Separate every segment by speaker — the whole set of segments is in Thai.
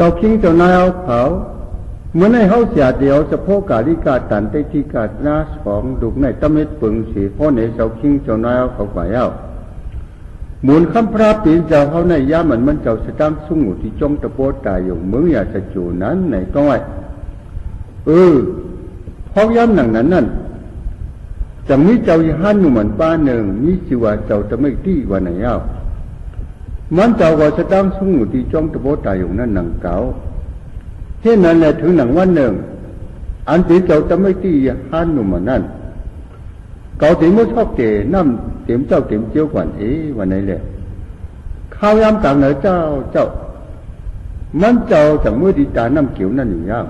Speaker 1: จ้าคิงเจ้านายเอาเขาเมื่อในเฮาเสียเดียวเฉพาะกาลิกาตันได้ที่กาหน้าสองดุกในตะเม็ดปึงสีพ่อในเจ้าคิงเจ้านายเอาเขาไปเอาหมุนคำพระปีนเจ้าเขาในย่ามันเจ้าสตางสุ่งอยู่ที่จงตะโพตายอยู่เมืองอยากจะจูนั้นในต้องไว้พอย้ำหนังนั้นจะมีเจ้ายี่ห้าหนุ่มเหมือนป้าหนึ่งมีชื่อว่าเจ้าจะไม่ดีกว่าไหนเอามันเจ้าก็สตางสุ่งอยู่ที่จงตะโพตายอยู่นั่นหนังเก่าเช่นนั้นแหละถึงหนังวันหนึ่งอันที่เจ้าจะไม่ดีห้าหนุ่มเหมือนนั้นเก่าถึงไม่ชอบเตะน้ำเต็มเจ้าเต็มเจียวกว่าวันไหนแหละข้าวยำต่างเหนือเจ้ามันเจ้าจากมือดีตาน้ำเขียวนั่นอยู่ย่าง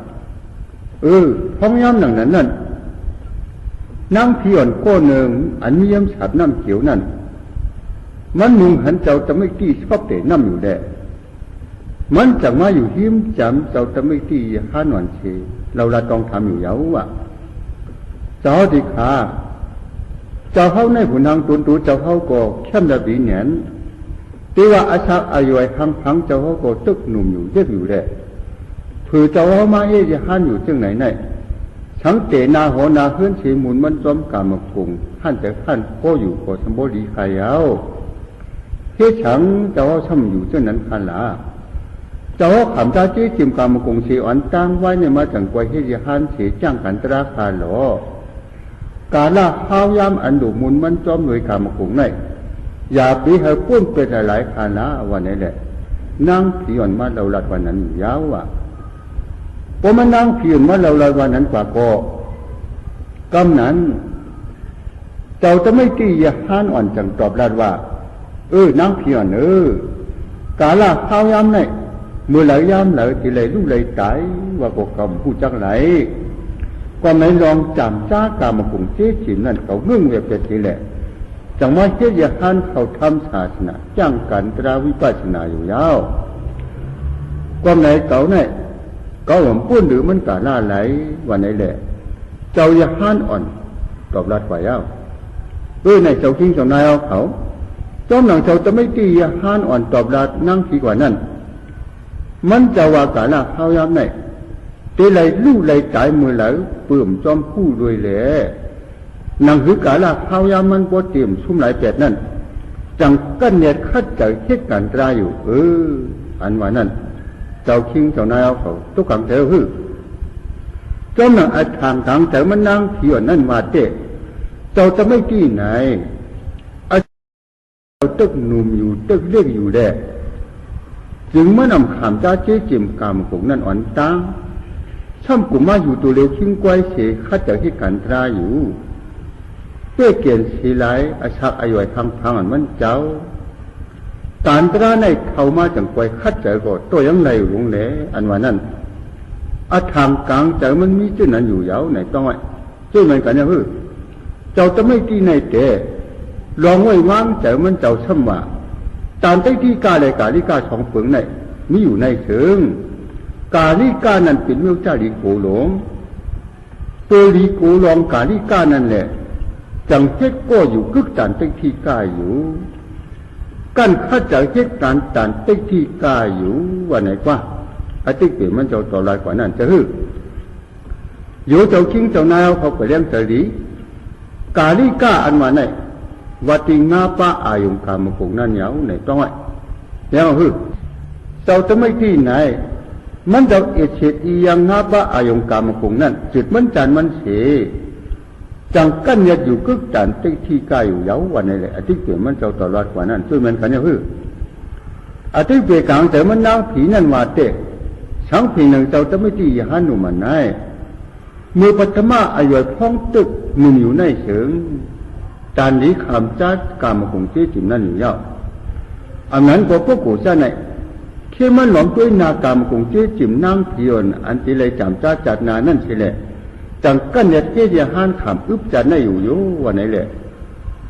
Speaker 1: ท้องย้ำหนังนั้นนั่งเพียนก้นหนึ่งอันมีย้ำฉับน้ำเขียวนั่นมันมุงหันเจ้าจะไม่ตีชอบเตะน้ำอยู่แดมันจะมาอยู่หิมจำเจ้าจะไม่ตีห้านวันเชเราละต้องทำอยู่เยาว่ะเจ้าดีขาเจ้าเข้าในผุนทางตุนเจ้าเข้าก็เข้มระบีเหนียนที่ว่าอาชาอายุไอ้พังเจ้าเข้าก็ตึกหนุ่มอยู่เย็บอยู่แดผือเจ้าเข้ามาจะห้านอยู่จึงไหนทั้งเตนาหัวนาเฮือนเฉมุนมันจอมกามกุงท่านแต่ท่านก็อยู่ก็สมบูรณ์ใครเอาเฮ็ดฉังเจ้าช่ำอยู่เช่นนั้นคันละเจ้าขำตาจี้จิมกามกุงเสียอันตั้งไว้ในมาจังกวยเฮ็ดยหันเสียจ้างกันตราคาหลอกาละข้าวยำอันดุมุนมันจอมหน่วยกามกุงในอย่าปีให้ปุ้นเป็นหลายคันละวันนี้แหละนั่งผีอ่อนมาเราลัดวันนั้นยาวอ่ะพอมันนั่งผีอ่อนมาเราลัดวันนั้นกว่าก็กำนั้นเจ้าจะไม่ตียาหันอ่อนจังตอบลัดว่านั่งผีอ่อนกาละข้าวยำในเมื่อไหร่ย้ำไหลที่ไหลลูกไหลตายว่าก็คำผู้จังไหลก็ไม่ลองจำจ้ากามกุงเจ๊จิมนั่นเขาเงื่อนเวบเป็นทีแหละจังว่าเจ๊ยาฮันเขาทำศาสนาจ้างกันตราวิปัสสนาอยู่ยาวก็ไหนเก่าเนี่ยก็หลวงปุ้นหรือมันกาล่าไหลวันไหนแหละเจ้ายาฮันอ่อนตอบรัดไว้ยาวในเจ้าคิงเจ้านายเอาเขาจอมหนังเจ้าจะไม่ตียาฮันอ่อนตอบรัดนั่งทีกว่านั้นมันจะว่ากาละข้าวยำไหนเตะไหลลู่ไหลตายมือไหลเปื่มจอมผู้ด้วยแหละนังคือกาละข้าวยำมันปวดเตี่ยมชุ่มไหลแปดนั่นจังกันเนียดคัดใจเช็ดกันตราอยู่อันว่านั่นเจ้าคิงเจ้านายเอาเขาตุกคำเถอะจอมหนังอัดทางทางแต่มันนั่งเที่ยวนั่นมาเตะเจ้าจะไม่ที่ไหนเจ้าตึกหนุ่มอยู่ตึกเรียกอยู่แหละจึงเมื่อนำขามจ้าเจ๊จิมกามกุงนั่นอ่อนตังช่ำกุมาอยู่ตัวเร็วชิงไกวเสขัดจากที่กันตราอยู่เพื่อเกียนสีไหลอาชักอายุทางอันมันเจ้าการตราในเข้ามาจังไกวขัดใจก็ตัวยังในหลงแหลอันว่านั่นทางกลางใจมันมีจุดนั้นอยู่ยาวไหนต้องไว้จุดมันกันเนี่ยเจ้าจะไม่ตีในแต่ลองไว้วางใจมันเจ้าช่ำว่าตามได้ที่กาเลยกาลิกาสองเฟืองในมีอยู่ในเชิงกาลิกานั้นเป็นเมืองเจ้าลีโกหลงตัวลีโกลองกาลิกานั่นแหละจังเฮ็ดก็อยู่กึกตานได้ที่กาอยู่กันข้าจะเฮ็ดการตานได้ที่กาอยู่ว่าไหนกว่าอาทิตย์เปลี่ยนมันเจ้าต่อลายกว่านั้นจะอยู่เจ้าคิงเจ้านายเขาไปเลี้ยงเสรีกาลิกาอันมาไหนวัดงาป้าอายุกามกุงนั่นยาวไหนต้องไว้แล้วเจ้าจะไม่ที่ไหนมันจะเอเชตอียังงาป้าอายุกามกุงนั่นจุดมันจันมันเสจังกันเนี่ยอยู่กึกจันที่ที่กายอยู่ยาววันนี้แหละอาทิตย์เปลี่ยนมันเจ้าตลอดกว่านั้นช่วยมันกันเนี่ยอาทิตย์เปลี่ยนกลางแต่มันนั่งผีนั่นมาเตะช้างผีหนึ่งเจ้าจะไม่ที่ฮันหนุ่มมันไหนมือปัตมาอายุพ้องตึกหนุ่มอยู่ในเฉิงจานนี้คำจัดกามกุงเจ๊จิมนั่นอยู่ยาวอันนั้นก็พวกกูจะไหนเชื่อมันหลอมด้วยนากามกุงเจ๊จิมนั่งเพียนอันที่เลยจำจัดจัดนานั่นใช่แหละจังกันเนี่ยเจ๊ยาฮันขำอึบจัดได้อยู่วันไหนแหละ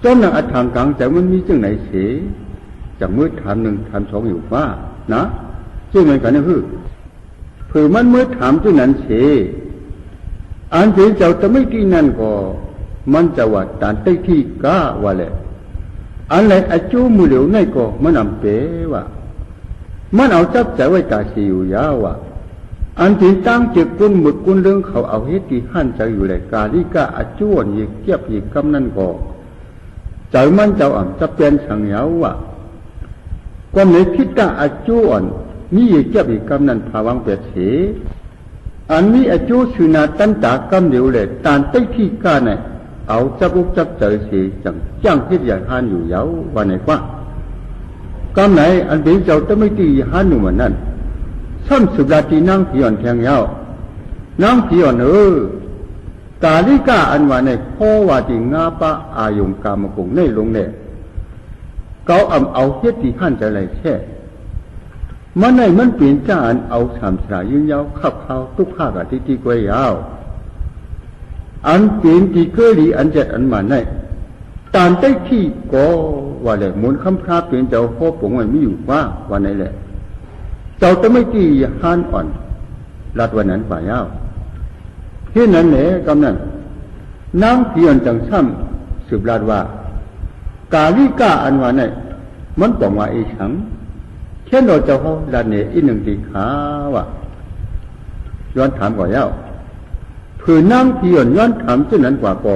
Speaker 1: จอมนางอัดทางกลางแต่มันมีจังไหนเสียจากมือทำหนึ่งทำสองอยู่ว่านะจึงเหมือนกันนะเผื่อมันเมื่อถามจุดนั้นเสียอันที่เจ้าจะไม่กี่นั่นก็มันจะว่าตานได้ที่ก้าว่าแหละอันไหนอาจูมือเหลียวในก็มันนำเป๋ว่า มันเอาจับใจไว้ตาสีอยู่ยาวอ่ะอันที่ตั้งจิตกุนหมึกกุนเรื่องเขาเอาเฮ็ดที่หั่นใจอยู่เลยกาลิกาอจวนยีเกียบยีกำนั่นก็ใจมันเจ้าอ่ำจะเป็นสังยาวอ่ะก็ในคิดตาอจวนมียีเกียบยีกำนั่นภาวังเปียเสอันนี้อจูสุนาตันตากำเดียวเลยตานใต้ที่กาเนี่ยเอาจับอุกจับใจเสียจังจ้างเฮ็ดอย่างหั่นอยู่ยาววันไหนกว่ากำไหนอันเป็นเจ้าจะไม่ตีหั่นอยู่เหมือนนั้นซ้ำสุดาตีนั่งผีอ่อนแทงยาวนั่งผีอ่อนกาลิกาอันว่าในพ่อว่าที่งาปะอายุงกามกงในลงเนี่ยเขาเอาเฮ็ดที่หั่นจะไรแช่มันในมันเปลี่ยนจ้าอันเอาสามสายยืนยาวขับเขาทุกภาคที่กวยยาวอันเปลี่ยนที่เกลีอันเจ็ดอันมาในตามใต้ที่ก็ว่าเลยมูลคำพระเปลี่ยนเจ้าพ่อปงไว้ไม่อยู่ว่าไหนแหละเจ้าจะไม่กี่ฮันอ่อนรัดวันนั้นป่ายาวที่นั้นเนี่ยกำนั้นน้ำเพียนจังซ้ำสืบรัดว่ากาลิกาอันว่าเนี่ยมันบอกว่าไอ้ฉังเช่นเราเจ้าเขารัดเนี่ยอีหนึ่งตีขาว่าย้อนถามก่อนยาวคือน้ำเพียนย้อนถามเช่นนั้นกว่าก็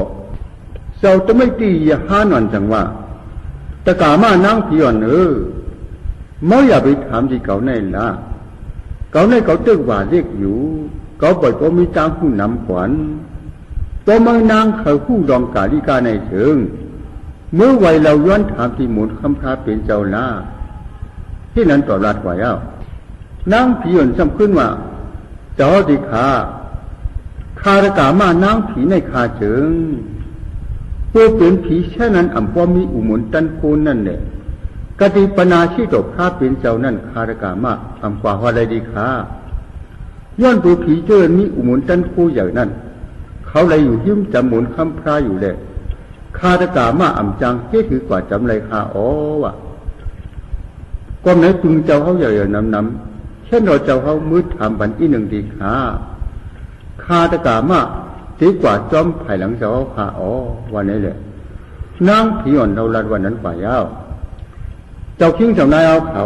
Speaker 1: เจ้าจะไม่กี่ฮันอ่อนจังว่าแต่กามาน้ำเพียนไม่อย่าไปถามที่เขาในละเขาในเขาตึกว่าเรียกอยู่เขาบอกว่ามีจ้างผู้นำขวัญตัวเมืองนางเขาผู้ดองกาลิกาในเชิงเมื่อวัยเราย้อนถามที่หมุนคำพระเป็นเจ้าละที่นั้นตอบรัดกว่าเย้านางผีอ่อนจำขึ้นว่าเจ้าดิขาคารกามานางผีในคาเชิงตัวเป็นผีแค่นั้นอ่ำพอมีอุมุนตันโคนนั่นเนี่ยกติปนาชีตกพระเป็นเจ้านั่นคารกามะทำกว่าอะไรดีค่ะย้อนตัวผีเจอมีอุมุนตันคู่อย่างนั้นเขาเลยอยู่ยิ้มจำหมุนคำพระอยู่เลยคารกามะอ่ำจังเฮ็ดคือกว่าจำไรค่ะอ๋อวะก็ไหนพึงเจ้าเขาใหญ่ๆน้ำเช่นเราเจ้าเขามืดทำบันอีหนึ่งดีค่ะคารกามะดีกว่าจอมภายหลังเจ้าเขาค่ะอ๋อวันนี้แหละนางผีอ่อนเราลัดวันนั้นกว่ายาวเจ้าคิงเจ้านายเอาเขา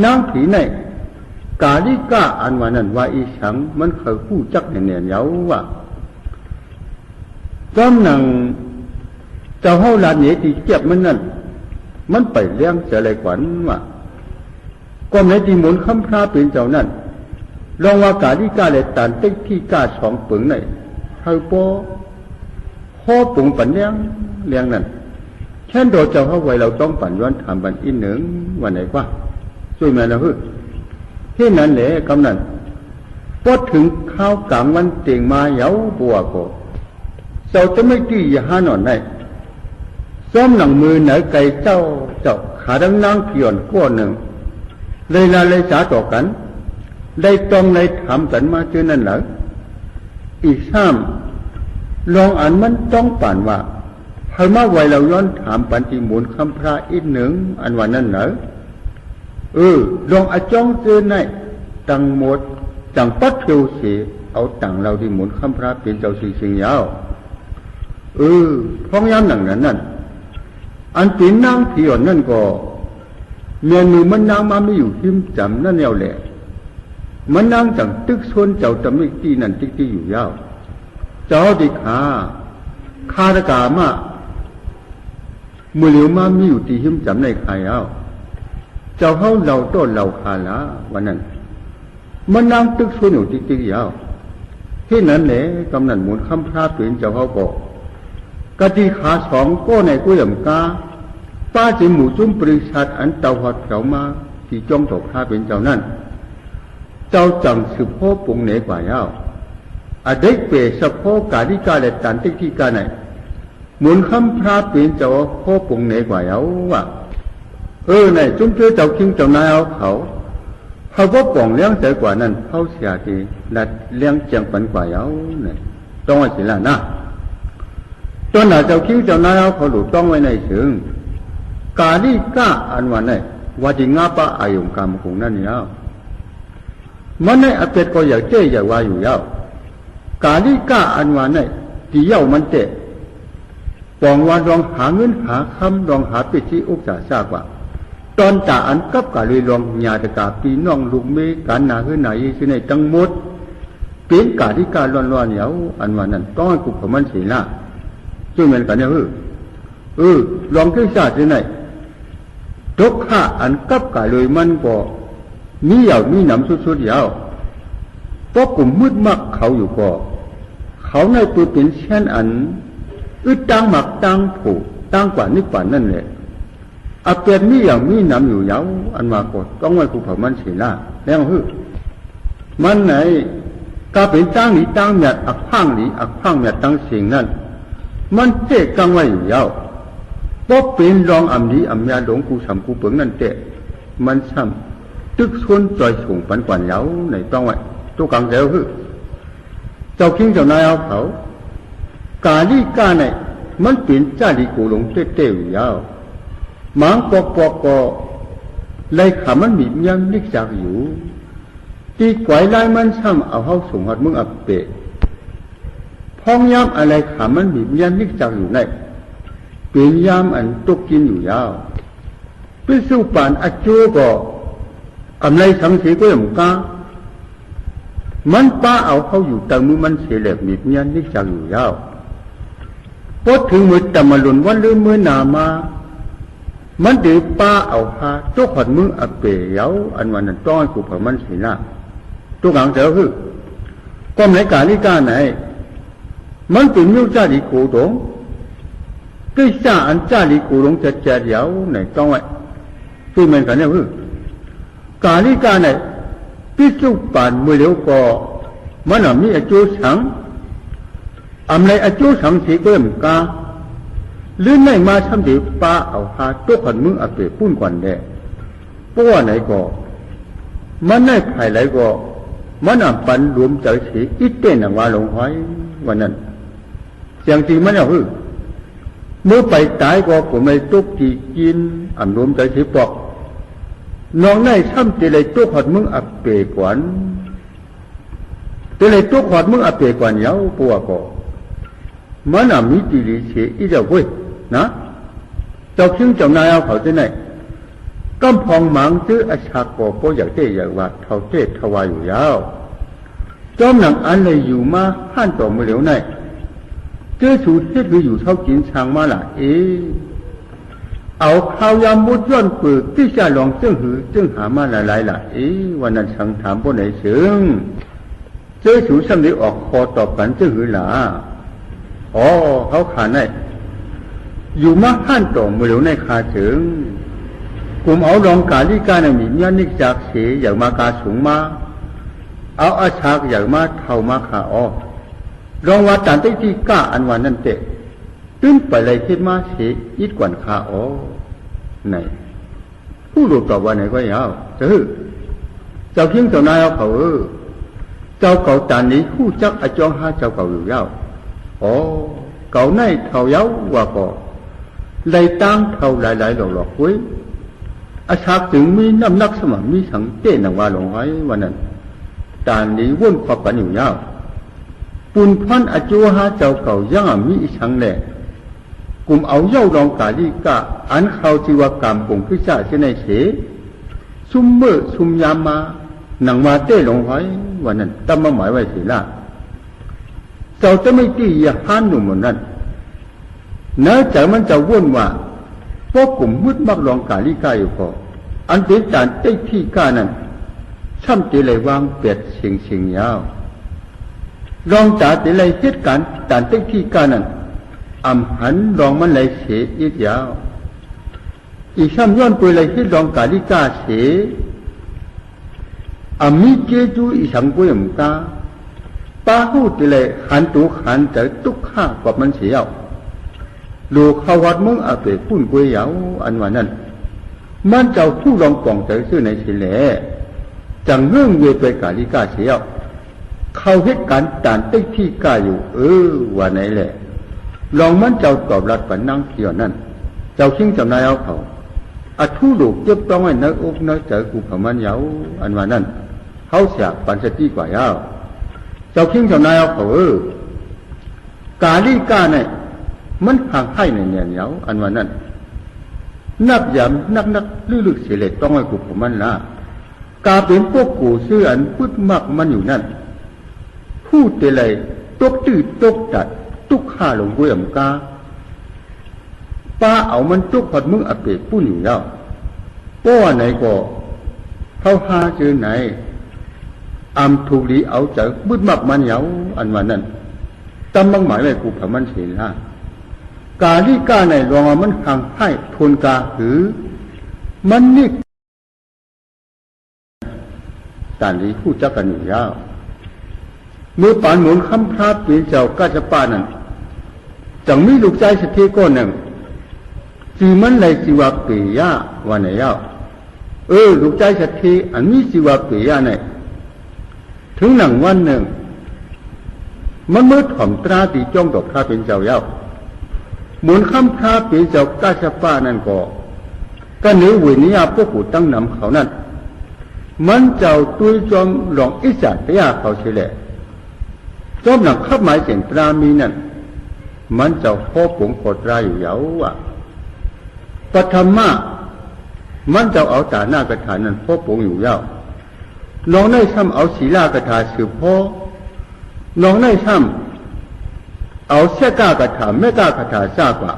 Speaker 1: นางผีในกาลิกาอันว่านั้นว่าอีฉังมันเคยคู่จักแน่ๆเย้าว่าก็นังเจ้าเฮาลาเนี่ยที่เจ็บมันนั่นมันไปเลี้ยงจะอะไรกว่านั้นว่าก็ในที่หมุนคำพระเป็นเจ้านั่นลองว่ากาลิกาเลยตันเต็กที่กาสองปึงในเฮาปอพ่อปุงปันเลี้ยงนั่นเช่นโดยเจ้าเขาไว้เราต้องปั่นย้อนถามบันอีหนึ่งวันไหนกว่าช่วยแม่นะฮึที่นั้นแหละกำนันพอถึงข้าวกลางวันเตียงมาเย้าบัวก็เจ้าจะไม่กี่ยาหานอนได้ซ้อมหนังมือไหนไก่เจ้าขาดังนางเพียนก้อนหนึ่งเลยลาเลยสาต่อกันได้ต้องเลยถามกันมาเจอนั่นเหรออีกซ้ำลองอ่านมันต้องปั่นว่าพอมาไว้เราย้อนถามปันติหมุนคำพระอีกหนึ่งอันว่านั่นเหรอลองอาจ้องเจอในตังหมดจังปัดเทียวเสียเอาตังเราที่หมุนคำพระเป็นเจ้าสีสิงยาวพ้องย้ำหนังนั้นอันเป็นนางผีอ่อนนั่นก็เมียมือมันนางมาไม่อยู่หิมจำนั่นแนวแหละมันนางจังตึกชนเจ้าจำไม่ตีนั่นติ๊กที่อยู่ยาวเจ้าดิขาคารกามะมือเหลียวมามีอยู่ที่หิมจำในใครเอาเจ้าเขาเราต้นเราคาละวันนั้นมันนางตึกชนอยู่ติ๊กยาวที่นั้นแหละกำนันหมุนคำพระเป็นเจ้าเขาก็กะทิขาสองก็ในกุ้ยำกาป้าจิหมูจุ้มปริชัดอันเตาหัดแถวมาที่จ้องตกพระเป็นเจ้านั่นเจ้าจังสืบพ่อปุงเหนกว่าเย้าอเด็กเปรสพ่อกาลิกาและตันติ๊กที่กาไหนหมุนคำพระเป็นเจ้าพ่อปุงเหนกว่าเย้าว่าในจุ้มเจอเจ้าคิงเจ้านายเอาเขาก็ป่องเลี้ยงใจกว่านั้นเขาเสียทีและเลี้ยงเจียงปันกว่าเย้าเนี่ยต้องว่าสิละนะตอนหน้าเจ้าคิงเจ้านายเอาเขาหลุดต้องไว้ในเชิงกาลิกาอันว่าไหนว่าที่งาปะอายุงกรรมของนั่นเย้ามันในอเป็ดก็อยากเจ๊อยากว่าอยู่เย้ากาลิกาอันว่าไหนที่เย้ามันเจ๊ปองวันลองหาเงินหาคำลองหาปิดที่อุกจ่าซากว่า ตอนตาอันกับกาเลยลองญาติกาปีน้องลูกเมกันนาคือไหนสิในทั้งหมดเป็นกาที่การร้อนๆเหนียวอันว่านั้นต้องให้กุบมันเสียละช่วยเหมือนกันเนี่ยลองขึ้นชาติสิไหนทุกข้าอันกับกาเลยมันก็มีเหยามีหนำสุดๆเหยาเพราะกลุ่มมืดมักเขาอยู่ก็เขาในตัวเป็นเช่นอันตั้งหมักตั้งผูตั้งกว่านิพพานนั่นแหละอาเปียนมีอย่างมีหนำอยู่เหยาอันมาก็ต้องไว้กุบมันเสียละแล้วมันไหนก็เป็นตั้งหนีตั้งเมียดอักพังหนีอักพังเมียดตั้งสิ่งนั้นมันเจ๊กังไว้อยู่ยาวเพราะเป็นรองอำนี้อำยาหลงกูสำกูเปิงนั่นเตะมันซ้ำตึกชวนจอยส่งปันกวนยาวในต้องไว้ตัวกังเดียวเจ้าคิงเจ้านายเอาเขากาลีกาในมันเป็นจ้าลีกูหลงเตะเตะอยู่ยาวหมางปอกก็เลยขามันมียังนิกจากอยู่ตีกวยไล่มันซ้ำเอาเข้าส่งหัดมึงอับเปะพ้องยามอะไรขามันบีบยันนิกจากอยู่ในเป็นยามอันตกกินอยู่ยาวไปสู้ปานอจูก็อำไรสังสีก็ยังกามันป้าเอาเข้าอยู่แต่มือมันเสียเหล็กบีบยันนิกจากอยู่ยาวพอถึงมือแต่มาหลุนวันหรือมือหนามามันเดือป้าเอาหาตัวขอดมืออับเปะยาวอันวันนั้นต้องให้กูเผามันเสียละตัวกังเสียก็ไหนกาลิกาไหนมันเป็นมิวจ้าลีกูดงก็ชาอันจ้าลีกูดงจะเดียวไหนต้องไว้คือเหมือนกันเนี่ยกาลิกาไหนพิจุปานมือเลี้ยวก็มันมีอจูสังอำไรอจูสังสีก็เหมือนกาหรือในมาทำเดี๋ยวป้าเอาหาตัวขันมึงอับเปะปุ้นก่อนแน่เพราะว่าไหนก็มันได้ภายไหลก็มันปันรวมใจสีอิเต้นว่าลงหอยวันนั้นอย่างจริงมันเมื่อไปตายก็ผมไม่ตุกจีกินอ่ำรวมใจสีปอกน้องได้ซ้ำตีเลยตุกหอดมึงอับเปะกวนตีเลยตุกหอดมึงอับเปะกวนเยาปัวก็มันมีจีรีเสียอีเดียวเว้ยนะเจ้าคิงเจ้านายเอาเขาที่ไหนกำพองหมังซื้ออาชาโกโปอยากเตะอยากว่าเท่าเตะทวายอยู่ยาวจอมหนังอันเลยอยู่มาห้านต่อมือเหลียวไหนเจ้าสูเทศหรืออยู่เท่ากินช้างมาล่ะเอาข้าวยำมุดย้อนเปลือกที่จะลองจึงหามาหลายล่ะวันนั้นช่างถามพวกไหนเสืองเจ้าสูสำเร็จออกคอตอบกันจึงหือหล่ะเขาขาไหนอยู่มาห้านต่อมือเหลียวในคาเฉิงกลุ่มเอารองกาลิกาในมีเมียนิกจากเสียอย่างมากาสูงมาเอาอาชากอย่างมาเท่ามาขารองว่าตันที่ก้าอันวันนั่นเตะตื้นไปเลยคิดมาเสียอิดกวนขาไหนผู้รู้ตอบว่าไหนก็ยาวเจ้าเพียงเจ้านายเอาเขาเจ้าเก่าตานนี้ผู้จักอจองหาเจ้าเก่าอยู่ยาวเก่าในเท่ายาวว่าก็เลยตั้งเท่าหลายหลอกไว้อาชาถึงมีน้ำหนักสมมีสังเต้นว่าลงไว้วันนั้นตานนี้วนขอบกันอยู่ยาวปุ่นพันอจูหาเจ้าเก่าย่างมีสังแหล่กลุ่มเอาเย้ารองกาลีกะอันเขาจีวกรรมกงพิจาเช่นในเสซุ่มเมื่อซุ่มยามมาหนังมาเต้ลงไว้วันนั้นตั้งมาหมายไว้เสียละเจ้าจะไม่ตีอย่าห้านหนุ่มนั้นเนื้อใจมันจะวนว่าพวกกลุ่มมืดมักรองกาลีกาอยู่ก็อันเป็นจานเต้ที่กานั้นช่ำตีเลยวางเปียดเสียงยาวรองจ่าตีเลยเหตุการณ์จานเต้ที่กานั้นหันรองมันเลยเสียอีกยาวอีช่ำย้อนไปเลยเหตุรองกาลีกาเสียมีเจจูอีสังกุยมกาป้าหูตีเลยขันตูขันใจตุกข้ากว่ามันเสียลูกเขาวัดมึงอาเปะปุ้นกุยยาวอันว่านั้นมันเจ้าผู้รองกล่องใจซื้อในสิแหล่จังเรื่องเวไปกาลิกาเสียเขาเหตุการณ์ตานเต็กที่กาอยู่ว่าไหนแหละลองมันเจ้าตอบรัดปันนั่งเกี่ยวนั่นเจ้าชิงจำนายเอาเขาอัทุลูกเจ็บต้องให้นักอกนักใจกูเขามันยาวอันว่านั้นเขาเสียปันสติกว่ายาวเจ้าชิงจำนายเอาเขากาลิกาเนี่ยมันห่างให้ในเนี่ยเหนียวอันว่านั้น นับยำนักลึกเสียเลยต้องให้กูผมมันละกาเป็นพวกกูเสื้ออันพูดมากมันอยู่นั่นพูดแต่ไรตกตื้อตกตัดตุกข้าลงกุยมกาป้าเอามันตุกผัดมึงอเปะปุ้นอยู่แล้วป้อไหนก็เขาหาเจอไหนอำถูกดีเอาจากมืดมากมันเหยาอันวันนั้นตำบังหมายไว้กูผมมันเสียละกาลีกาในรองมันห่างให้ทนกาหือมันนี่ตานนี้ผู้จักกันอยู่ยาวเมื่อปานหมุนคำพระปีเจ้ากาจะปานั้นจังมีลูกใจสถิก้อนหนึ่งจีมันเลยจีวาเปียวันไหนยาวลูกใจสถิอันนี้จีวาเปียเนี่ยถึงหนังวันหนึ่งมันเมื่อถ่อมตราตีจ้องดอกพระเป็นเจ้ายาวหมุนคำพระปีเจ้ากาจะปานั่นก็เนื้อวิญญาพวกกูตั้งนำเขานั่นมันเจ้าตุยจอมหลงอิจฉาเตียเขาเฉลยจอมหนังขับหมายเสียงตรามีนั่นมันเจ้าพ่อผงโคตรายอยู่ยาวปฐมะมันเจ้าเอาตาหน้ากระถานั่นพ่อผงอยู่ยาวน้องได้ซ้ำเอาศีลากระถาสืบพ่อน้องได้ซ้ำเอาเสก้ากระถาไม่ก้ากระถาซากว่า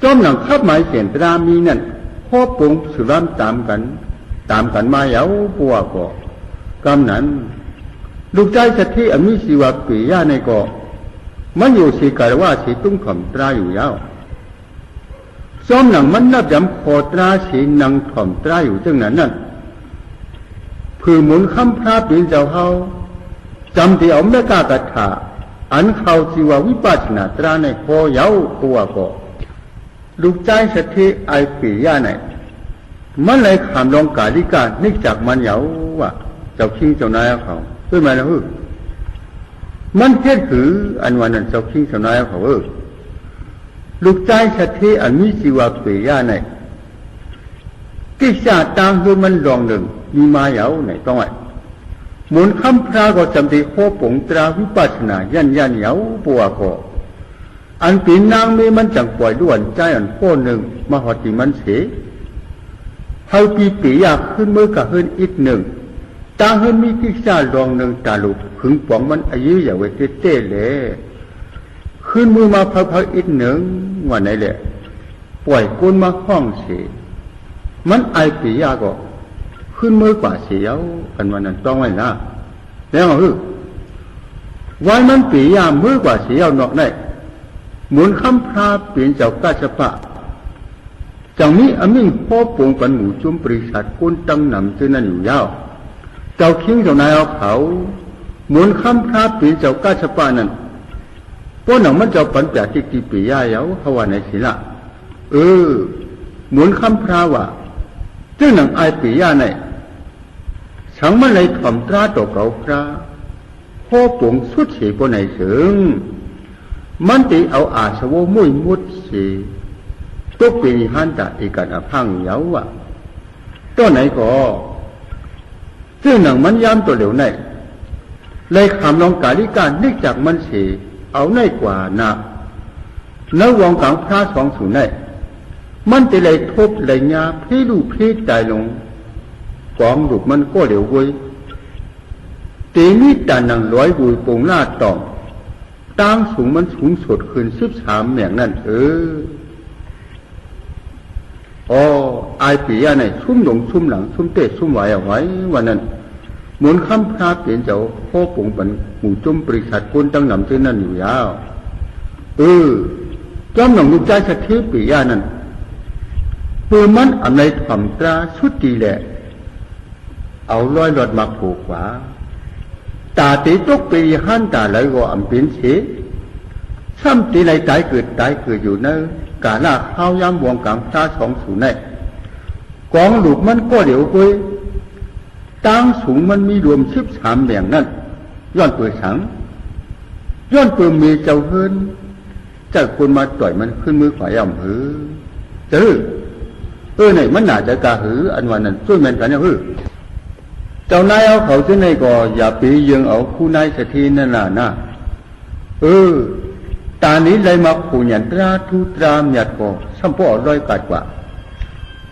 Speaker 1: จอมหนังขับหมายเสียงตรามีนั่นพ่อผงสืบตามกันมาเยาปัวก็กำนั้นลูกใจสถิอมิสิวะปียะในก็มันอยู่สีกาลว่าสีตุ้งขมตราอยู่ยาวซ้อมหนังมันนับยำโคตราสีนังขมตราอยู่จังนั้นนั่นผือหมุนคำพระปีนเจ้าเขาจำที่เอาไม่กล้ากระถาอันเขาสิวะวิปัสสนาตราในพอเยาปัวก็ลูกใจสถิไอปียะในมันเลยขามลงกาลิกานึกจากมันเหยาว่าเจ้าคิงเจ้านายเขาด้วยไหมล่ะมันเฮ็ดหืออันวันนั้นเจ้าคิงเจ้านายเขาลูกใจสถิอันมีสิวะเปียะในกิจาตางคือมันลองหนึ่งมีมาเหยาในต้องไอ้หมุนคำพระก็จำที่โคปงตราวิปัสสนายันเหยาปัวก็อันปีนางมีมันจังปล่อยด้วนใจอันโคหนึ่งมาหอติมันเสียเฮาปีอยากขึ้นมือกับขึ้นอีกหนึ่งตาขึ้นมีกิจาลองหนึ่งตาลุกขึงป๋องมันอายุอย่าไว้เต้เลยขึ้นมือมาพักอีกหนึ่งวันไหนแหละปล่อยก้นมาห้องเสียมันไอปียาก็ขึ้นมือกว่าเสียวกันวันนั้นต้องไว้นะแล้ววันมันปียามือกว่าเสียวนอกได้หมุนคำพราเปลี่ยนเจ้ากาชปะจังนี้อมิงพ่อปงกันหมู่จุ่มปริษัทก้นตั้งนำซึ่งนั่นอยู่ยาวเจ้าคิงเจ้านายเอาเขาหมุนคำพระปีเจ้ากาชปานั่นพวกหนังมันเจ้าปัญญาติกิปิยาเยาเขาว่าในศิละหมุนคำพระว่าซึ่งหนังไอปิยาในสังมันเลยถ่อมตราตกเก่าพระพ่อปงสุดเสียคนไหนเสืองมันตีเอาอาสวะมุ่ยมุดเสียตุกปีหันตาอีกันอพังเยาตัวไหนก็ซึ่งหนังมันย้ำตัวเหลวในเลยขามลองกาลิกานึกจากมันเสียเอาในกว่านะแล้ววงกลางพระสองสูนในมันจะเลยทบเลยยาพี่ลูกพี่ตายลงกองลูกมันก็เหลวเว้ยตีนี้ตาหนังร้อยบุยปงหน้าตองตั้งสูงมันสูงสุดขึ้น13แหม่งนั่นไอปียะในซุ่มหลงซุ่มหลังซุ่มเตะซุ่มไหวเอาไว้วันนั้นหมุนคำพระเปลี่ยนเจ้าพ่อปงปันหมู่จุ่มบริษัทคนตั้งนำซึ่งนั่นอยู่ยาวจอมหนังลูกใจสถิปียะนั่นปืนมันอะไรถ่อมตราชุดดีแหละเอาร้อยหลอดมาผูกขวาตาตีตกปีหันตาไหลก็อ่ำเป็นเสียซ้ำตีไหลตายเกิดอยู่เนกาลาข้าวยำวงกลางตาสองสูงในกองลูกมันก็เดี๋ยวไปตั้งสูงมันมีรวม13แบ่งนั่นย้อนเปิดสังย้อนเปิดมีเจ้าเฮินจากคนมาต่อยมันขึ้นมือขวาย่ำไหนมันหนาจะกาหืออันวันนั้นช่วยมันกันเนี่ยเจ้านายเอาเขาที่ไหนก็อย่าไปยังเอาคู่นายสถีนั่นน่ะตานี้เลยมาขู่หยันตราทุตรามหยัดก็สัมปอร้อยกัดกว่า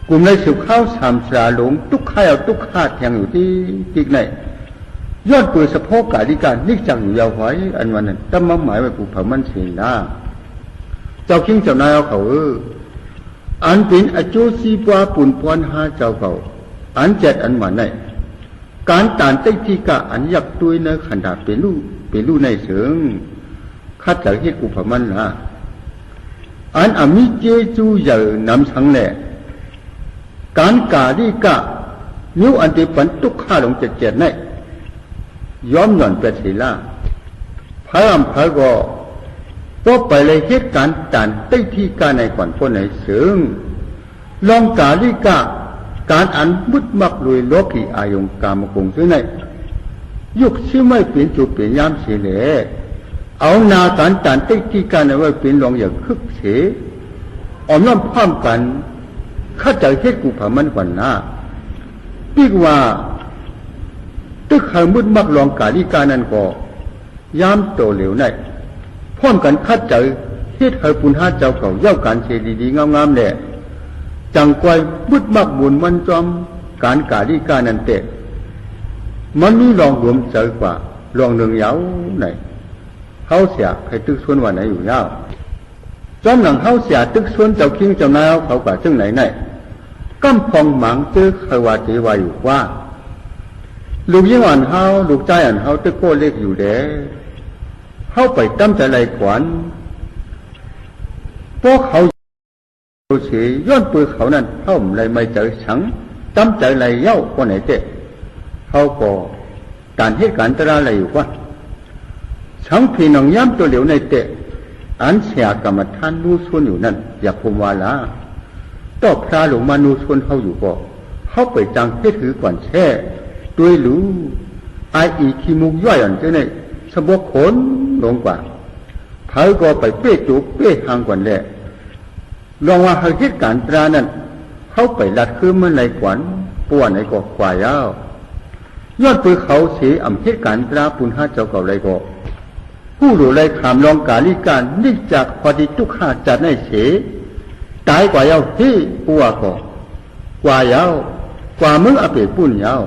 Speaker 1: กลุ่มในสืบข้าวสามสาหลงตุกข้าวตุกข้าแทงอยู่ที่อีกไหนยอดปืนสะโพกกาดิการนิจังอยู่ยาวไว้อันวันนั้นตั้มมั่หมายไว้ผูกเผามันเสียนะเจ้าคิงเจ้านายเอาเขาอันเป็นอโจซีปวาปุ่นปวนหาเจ้าเขาอันเจ็ดอันหวานไหนการตานเต็กที่กะอันยักตุยในขันดาเป็นลูในเสริงข้าจะเฮ็ดกูเผามันละอันอามิเจจูใหญ่นำสังแหล่การกาดิกะนิ้วอันเดปันตุกข้าลงเจ็ดไหนย้อมหย่อนเป็ดศีลาพระรำพระก็ก็ไปเลยเหตุการณ์ตานเต็กที่กาในก่อนพ้นในเสริงลองกาดิกะการอันมุดมักลุยโลกีอายงกามกงซึ่งในยุคที่ไม่เป็นจุดเป็นยามเสียเลยเอานาการตานเต็กที่กาในไว้เป็นรองอย่างคึกเสอมน้ำพร้อมกันข้าจะเฮ็ดกูผามันวันหน้าปีกว่าตึกขายมุดมักลองกาลิกานั่นก็ยามโตเหลวในพร้อมกันข้าจะเฮ็ดให้ปุณหาเจ้าเขาเย้าการเชดีๆงามๆแหละจังกวยมุดมักบุญมันจอมการกาลิกานั่นเตะมันมีลองรวมเจอกว่าลองหนึ่งยาวไหนเขาเสียใครตึกส่วนวันไหนอยู่ยาวจอมหลังเขาเสียตึกส่วนเจ้าคิงเจ้านายเขากว่าซึ่งไหนกำพองหมังเจอใครว่าเจวาอยู่ว่าลูกยิ่งอ่อนเฮาลูกใจอ่อนเฮาตึกโก้เล็กอยู่เด้เฮาไปตั้มใจไหลขวัญพวกเขาเสียย้อนปืนเขานั้นเฮาเลยไม่เจอฉังตั้มใจไหลเย้าคนไหนเจ๊เฮาก็การเหตุการณ์ตระอะไรอยู่ว่าฉังพี่น้องย้ำตัวเหลวในเตะอันเสียกรรมฐานนู้ส่วนอยู่นั่นอยากคุมวาลาต่อพระหลวงมานู้ส่วนเขาอยู่ก็เขาไปจังเทถือก่อนแช่ด้วยรู้ไออีขี้มุกย่อยอันเจ้าเนี่ยสมบูรณ์ขนลงกว่าเขาก็ไปเป้จุกเป้หางก่อนแหละลองว่าเหตุการณ์ตรานั้นเขาไปลัดคือเมื่อไรขวัญป่วนไหนก็กว่ายาวยอดปืนเขาเสียอำเหตุการณ์ตราปุณหาเจ้าเก่าไรก็ผู้หลุดเลยขามลองกาลิการนิ่จากพอดีทุกข้าจัดให้เสียตายกว่ายาวที่ปัวก็กว่ายาวกว่ามึงอเปปุ่นยาว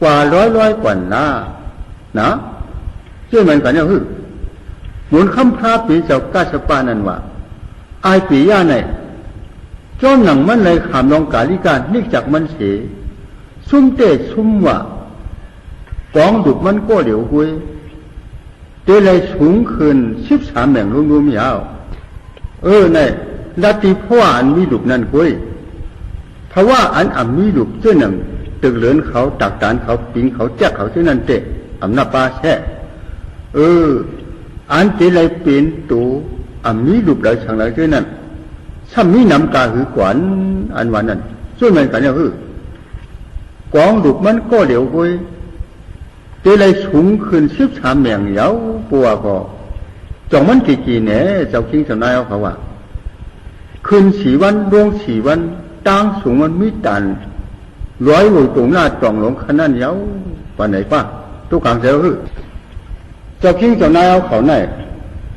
Speaker 1: กว่าร้อยกว่าหน้านะเชื่อมันกันเนี่ยคือหมุนคำพาปีเจ้ากาสปานันว่าไอปีย่าไหนจอมหนังมันเลยขามลองกาลิการนิ่จากมันเสียซุ่มเตะซุ่มว่ากองดุบมันก็เหลียวหุยเตะเลยสูงขึ้น13แห่งรวมๆยาวเนี่ยลัทธิพ่ออันมีลูกนั่นกุยเพราะว่าอันมีลูกเจ้าหนึ่งตึกเหลือนเขาตักตานเขาปิงเขาแจกเขาเจ้านั่นเตะอำนาปาแช่อันเจเลยเป็นตัวมีลูกหลายช่างหลายเจ้านั่นถ้ามีน้ำกาหือกวนอันวันนั้นช่วยมันกันเนี่ยกองลูกมันก็เหลียวกุยเจเลยสูงขึ้น13แห่งยาวปัวก็จองมันกี่เนี่ยเจ้าคิงเจ้านายเขาว่าคืน4 วันดวง4 วันตั้งสูงมันมิตันร้อยหัวตรงหน้าตรองหลงขนาดเยาวันไหนป้าทุกครั้งเจ้าเจ้าคิงเจ้านายเขาไหน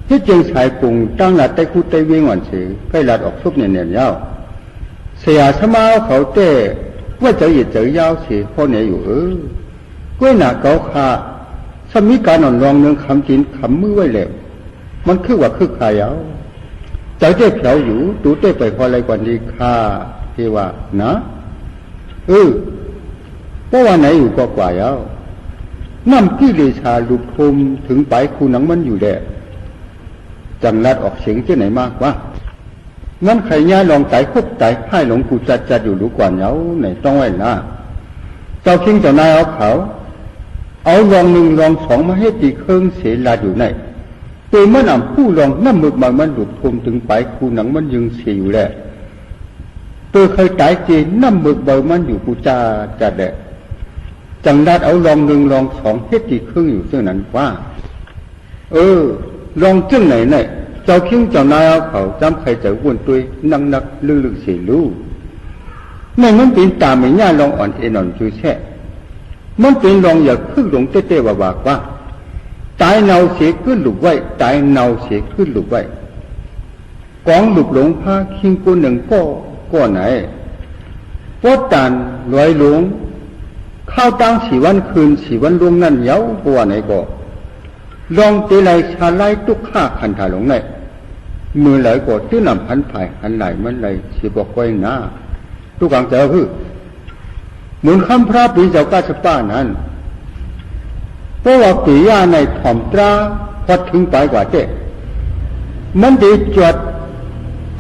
Speaker 1: ที่จึงชายปุ่งตั้งหลัดไต้คู่ไต้เวียงหวันเสียใกล้หลัดออกซุบเนี่ยเยาเสียสมาเขาเต้ว่าเจ้าเหยียดเจ้ายาวเสียข้อเนี่ยอยู่ก้วยหนาเกาขาสมิการอ่อนรองเนืองคำจินคำมือไว้แล้วมันคือว่าคือขายาวเจ้าเจ้าเผียวอยู่ตูเต้ไปพออะไรกว่าดีค่ะเทว่านะเพราะว่าไหนอยู่ก็กว่ายาวน้ำกิเลสาลุกทุมถึงไปคูหนังมันอยู่แดดจังลัดออกเสียงที่ไหนมากวะงั้นใครย่าลองไต่คบไต่ให้หลงกูจัดอยู่รู้กว่าเยาไหนต้องไว้นะเจ้าคิงเจ้านายเอาลอง1ลอง2มาให้ตีเครื่องเสียลาอยู่ไหนตัวมันผู้ลองน้ำมึกมันหลุดทุมถึงไปคูหนังมันยังเสียอยู่แหละตัวเคยตายเจนน้ำมึกมันอยู่กูจัดแหละจังดัดเอาลอง1ลอง2ให้ตีเครื่องอยู่ซึ่งนั้นว่าลองจึงไหนเจ้าคิงเจ้านายเขาจำใครจะวนตัวนักลึกเสียรู้ไม่มันเป็นตาไม่ย่าลองอ่อนเอ็นช่วยแช่มันเป็นลองอย่าพึ่งหลงเต้ว่าตายเนาเสียขึ้นหลุกไว้ตายเนาเสียขึ้นหลุกไว้กองหลุกหลงพาคิงกูหนึ่งก็ไหน ปอตันรวยหลวงข้าวตั้งสี่วันคืนสี่วันรวมนั่นเย้าปัวไหนก็ลองเตลัยชาไลตุกข้าขันถาหลงไหนมือไหลก็ตื้อนำพันไผ่หันไหลมันไหลสิบอกไว้หน้าทุกครั้งเจอคือเหมือนคำพระปีเจ้ากาสป้านั้นเพราะว่าปียาในถ่อมตราพอถึงไปกว่าเจ๊มันดีจวด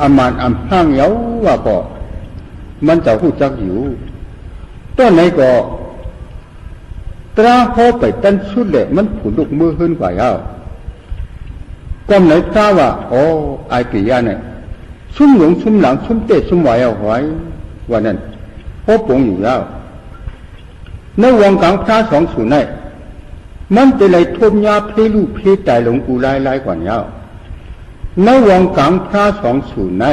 Speaker 1: อามานอำห้างเย้าว่าก็มันจะหูจักอยู่ต้นไหนก็ตราพอไปตั้นสุดเลยมันผุนลูกมือขึ้นกว่าเย้าก้มไหนตราว่าโอ้ไอปียาเนี่ยซุ่มหลงซุ่มหลังซุ่มเตะซุ่มไหวเอาไว้วันนั้นพอปงอยู่เย้าในวงกลางพระสองสูนย์ในมันจะเลยทมยาเพลูเพตายหลงกูไล่กว่าเย้าในวงกลางพระสองสูนย์ใน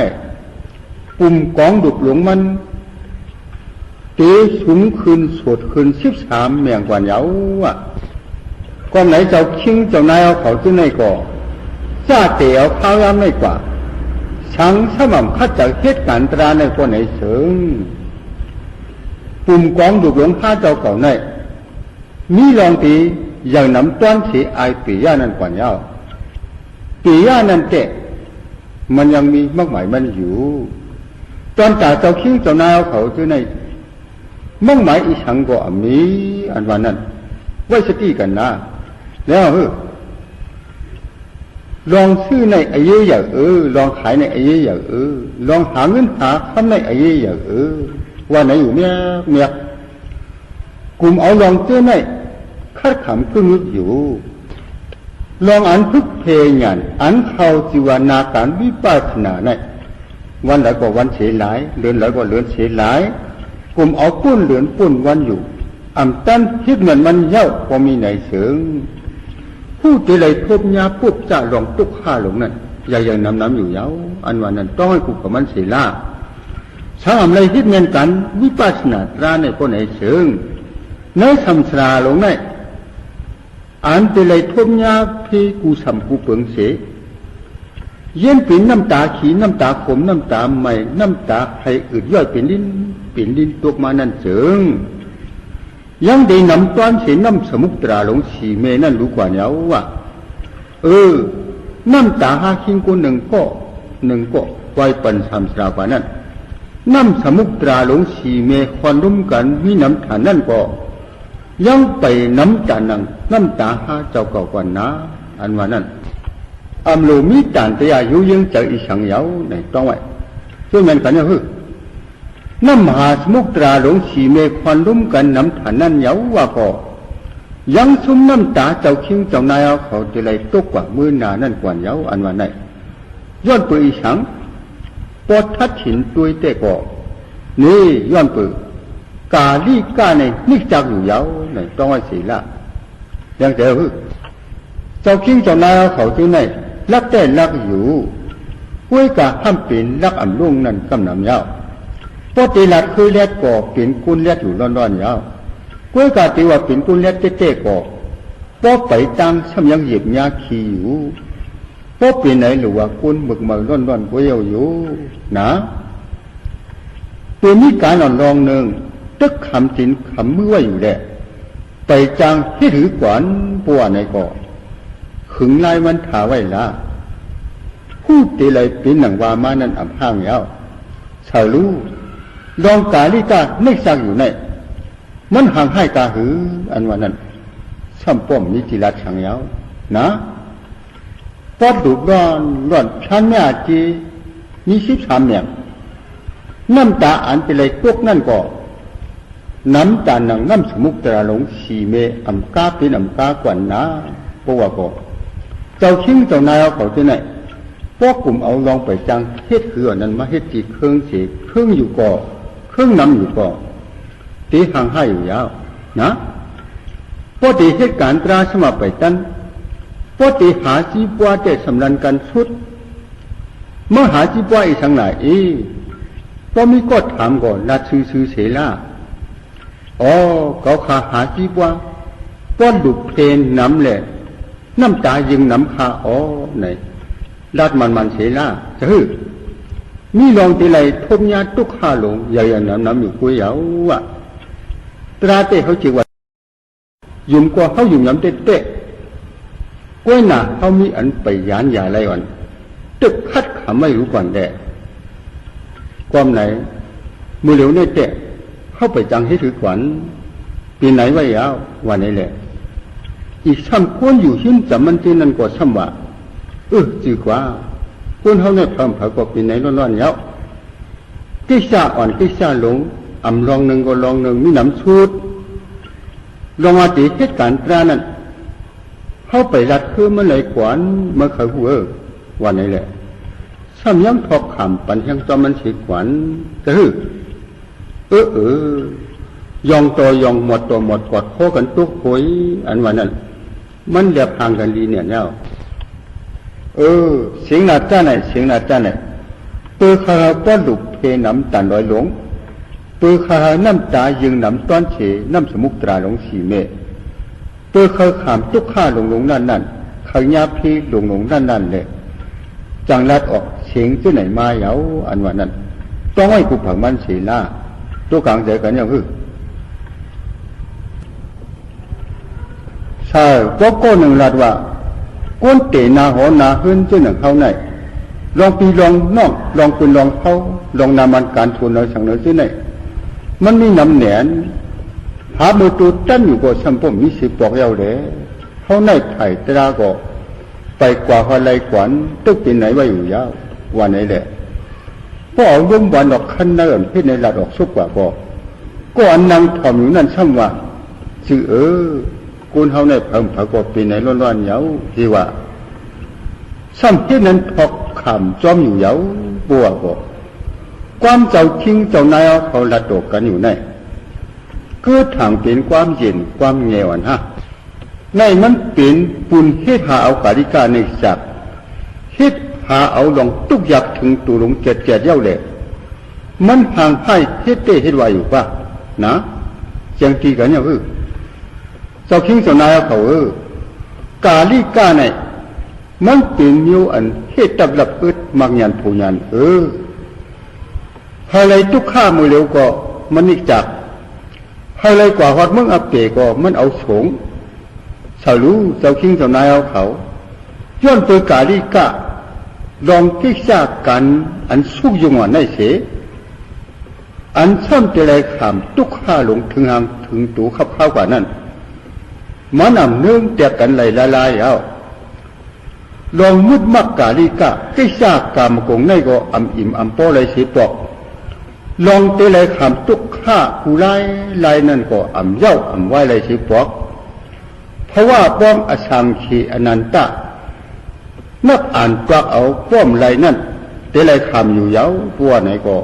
Speaker 1: ปุ่มกองดุกหลงมันเตะสูงขึ้นสดขึ้น13เมียงกว่าเย้าอ่ะก็ไหนเจ้าคิงเจ้านายเอาเขาที่ไหนก็จ้าเตะเอาข้าวยามไม่กว่าช่างสม่ำคัดจากเหตุการณ์ตราในคนไหนเสริงปุ่มกองดุกหลงพระเจ้าเก่าในมีลองตีอย่างน้ำต้นสีไอปียานั่นกว่าเย้าปียานั่นเตะมันยังมีมากมายมันอยู่ตอนจ่าเจ้าคิงเจ้านายเอาเขาที่ไหนมั่งหมายอีสังก็มีอันวันนั้นไว้สติกันนะแล้วลองซื้อในไอ้เยี่ยลองขายในไอ้เยี่ยลองหาเงินหาคำในไอ้เยี่ยว่าไหนอยู่เนี่ยกลุ่มเอาลองเจ้าในคาดขำพึ่งนึกอยู่ลองอันพึกเพยงานอันเขาจิวานาการวิปัสสนาในวันไหนก็วันเฉยหลายเดือนไหนก็เดือนเฉยหลายกลุ่มเอาปุ้นเหลือนปุ้นวันอยู่อ่ำตั้นคิดเหมือนมันเย้าพอมีไหนเสืองผู้ที่เลยทบยาปุ๊บจะลองตุกข้าหลงนั่นอย่างน้ำอยู่เย้าอันวันนั้นต้องให้กูกับมันเสียละช่างอะไรคิดเงินกันวิปัสสนาตราในคนไหนเสืองในสัมสราหลงนั่นอันที่เลยทบยาพี่กูสัมกูเปิงเสเย็นปิ่นน้ำตาขีน้ำตาขมน้ำตาใหม่น้ำตาไผ่อืดย่อยเป็นดินตัวมานั่นเจิงยังได้นำต้อนเสียน้ำสมุตราหลงสีเมนั่นรู้กว่าเนี้ยว่าน้ำตาหาคิงกูหนึ่งก็ไว้ปันสามสรากว่านั้นน้ำสมุตราหลงสีเมควันร่วมกันมีน้ำฐานนั่นก็ยังไปน้ำจานังน้ำตาหาเจ้าเก่ากว่านะอันว่านั้นอำโลมีจานแต่อายุยังเจออีสังเยาในต้องไว้ช่วยมันกันเนี่ยคือน้ำมหาสมุทราหลงสีเมควันร่วมกันน้ำฐานนั่นเยาว่าก็ยังซุ่มน้ำตาเจ้าคิงเจ้านายเอาเขาจะเลยตกกว่ามือหนานั่นกว่าเยาอันว่าไหนย้อนปืนอีสังปอดทัดหินตุยเตะก็นี่ย้อนปืนกาลีกาในนิจักอยู่เยาในต้องไว้สีละยังเจอคือเจ้าคิงเจ้านายเอาเขาที่ไหนรักแต่รักอยู่ห้วยกะห้ามเป็นรักอ่ำลุ่งนั่นกำนำเยาปอตีลัดคือเล็ดก่อเป็นกุนเล็ดอยู่ร้อนๆเยาห้วยกะตีว่าเป็นกุนเล็ดเต้ๆก่อปอไปตั้งช่ำยังเหยียบยาขี้อยู่ปอเป็นไหนหรือว่ากุนหมึกมาร้อนๆก็เยาอยู่นะตัวนี้การหล่อนรองหนึ่งตึกคำจินคำมือไว้อยู่แหละไปจังให้ถือกวนปัวในก่อขึงลายมันถาไว้ละพูดตีเลยปีหนังวามานั่นอ่ำห้างเย้าชาวรู้ลองกาลิกาไม่ซักอยู่ในมันห่างให้กาหืออันว่านั้นช่ำป้อมนิจิรัตช่างเย้านะปอดดุร้อนชันแม่จี23เนี่ยน้ำตาอันเป็นเลยตกนั่นก็น้ำตาหนังน้ำสมุกตราหลงสีเมอ่ำกาเป็นอ่ำกากว่านะเพราะว่าก็เจ้าชิงเจ้านายเอาเขาที่ไหนพวกกลุ่มเอาลองไปจังเฮ็ดคืออันนั้นมาเฮ็ดจีเครื่องเสียเครื่องอยู่ก่อเครื่องนำอยู่ก่อตีห่างให้อยู่ยาวนะพอตีเหตุการณ์ตราสมาไปตั้นพอตีหาจีบัวเจสำรันกันสุดเมื่อหาจีบัวอีสังไหนพอมีก็ถามก่อนลัดซื้อเสล่าเขาขาหาจีบัวป้อนดุเพลนน้ำแหละน้ำตายิงน้ำคาไหนลาดมันเสล่าจะฮือ มีลองทีไรทบยาตุกข้าลงใหญ่น้ำอยู่กุยเอาวะตราเตเขาจีว่ายุ่มกว่าเขายุ่มย้ำเตะก้วยหนาเขามีอันไปยานยาไรวันตึกคัดขำไม่รู้ก่อนแดดความไหนมือเหลวเนี่ยเตะเข้าไปจังให้ถือขวัญปีไหนไว้ยาววันนี้แหละอีกซ้ำควรอยู่หินจำมันที่นั่นกว่าซ้ำว่าจือกว่าควรเขาเนี่ยเพิ่มผักกว่าปีไหนร้อนๆยาวกิจาอ่อนกิจาหลงอ่ำลองหนึ่งก็ลองหนึ่งมีน้ำชุดลองมาตีเหตุการณ์ตรานั้นเข้าไปรัดคือมันเลยขวานเมื่อเขาหัววันนี้แหละซ้ำยังทอกขำปันยังจอมันฉีกขวัญจะฮึยองตัวยองหมดตัวหมดกอดโคกันตุกหวยอันวันนั้นมันเดียบทางกันดีเนี่ยเนาะเสียงนาจ้าไหนเสียงนาจ้าไหนเปิดขาป้อนดุเพน้ำตันลอยหลงเปิดขาน้ำตายึงน้ำต้อนเฉน้ำสมุกตราหลงสีเมเปิดขาขามตุกข้าหลงนั่นขายาพีหลงนั่นเลยจังลัดออกเสียงที่ไหนมาเหยาอันวันนั้นต้องให้กูผังมันเสียล่าตัวกลางใจกันอย่างใช่ก็หนึ่งลัดว่าก้นเตนาหอนาขึ้นที่หนึ่งเขาไหนลองปีลองนอกลองปืนลองเขาลองนามันการทุนเราสั่งเนื้อที่ไหนมันมีน้ำแหนนหามือตูตั้นอยู่ก็สัมปมมีสิบปอกยาวเลยเขาในไถ่ตราก็ไปกว่าอะไรกวนตึกปีไหนไว้อยู่ยาววันไหนแหละพอเอาร่มวันออกขั้นเนินพิษในหลัดออกซุกกว่าก็อันนางถ่อมอยู่นั่นซ้ำว่าชื่อกุนเขาในเพิ่มผักกบปีไหนร้อนๆเหยาที่ว่าซ้ำที่นั้นพอกขำจอมอยู่เหยาบัวก็ความเจ้าทิ้งเจ้านายเขาละตกกันอยู่ในก็ทางเป็นความเย็นความเงียวันฮะในมันเป็นปุ่นเฮ็ดหาเอากาลิกาในจักเฮ็ดหาเอาลองตุกยักถึงตูหลงเจ็ดเย้าเลยมันห่างไพ่เฮ็ดเต้เฮ็ดไว้อยู่ป่ะนะจังตีกันเนี่ยเจ้าคิงเจ้านายเขากาลิกาในมันเป็นนิ้วอันเฮ็ดตับหลับมักยันผู้ยันอะไรตุกข้ามือเร็วก็มันนิจักอะไรกว่าฮอดมึงอับเตก็มันเอาสงสารู้เจ้าคิงเจ้านายเขาย้อนเปิดกาลิกาลองกิจากันอันสุกยงวันได้เสียอันซ้ำเจริญขามตุกข้าหลงถึงหางถึงตูขับเข้ากว่านั้นมันนำเนื่องแต่กันไหลละลายเอาลองมุดมักกาลิกากิจากามกงในก็อำอิ่มอำป้อเลยเสียปอกลองเจริญขามตุกข้าผู้ไล่นั่นก็อำเย้าอำไว้เลยเสียปอกเพราะว่าป้อมอสังขีอนันตะนับอ่านปลักเอาป้อมไรนั่นเจริญขามอยู่เย้าปัวไหนก็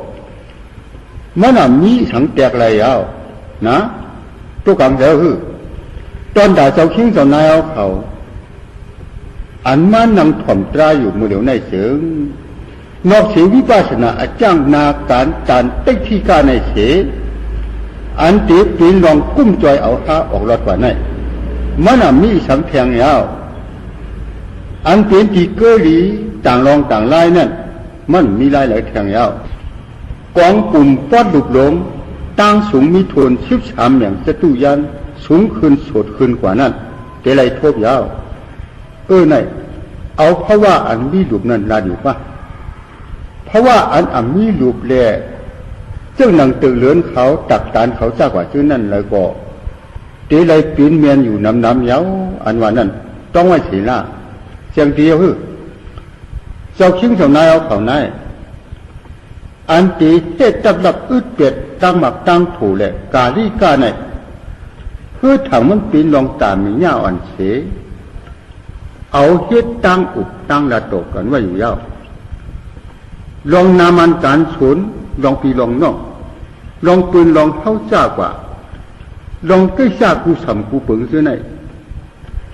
Speaker 1: มันมีสังแตกไรยาวนะตัวกลางเดียวตอนด่าเจ้าคิงเจ้านายเขาอันมันนำถ่อมตราอยู่มือเดียวในเสียงนอกเสียวิปัสสนาอาจ้างนาการตานเต็กที่กาในเสียอันตีปีนลองกุ้มจอยเอาหาออกรอดกว่าในมันมีสังแทงยาวอันเป็นที่เกลีต่างรองต่างไล่นั่นมันมีไล่หลายแทงยาวกองกลุ่มปอดดุกหลงตั้งสูงมีโทน13อย่างจตุยันสูงขึ้นสดขึ้นกว่านั้นเตลัยทบยาวไหนเอาเพราะว่าอันมีลูกนั้นลาอยู่ปะเพราะว่าอันมีลูกแลเจ้าหนังตึกเลือนเขาตักตานเขาจากว่าชื่อนั่นเลยก็เตลัยปีนเมียนอยู่น้ำยาวอันว่านั้นต้องไว้ศีลาเสียงเดียวเจ้าคิงเจ้านายเขานายอันตีเจ็ดตับหลับเป็ดตั้งหมักตั้งถูแหละกาลิกาในถังมันปีนลองตามมีหญ้าอ่อนเสเอาเฮ็ดตั้งอุบตั้งละตกกันว่าอยู่ยาวลองนามันการสวนลองปีลองนอกลองปืนลองเข้าจ้ากว่าลองใกล้ซากูสำกูปึงซื้อใน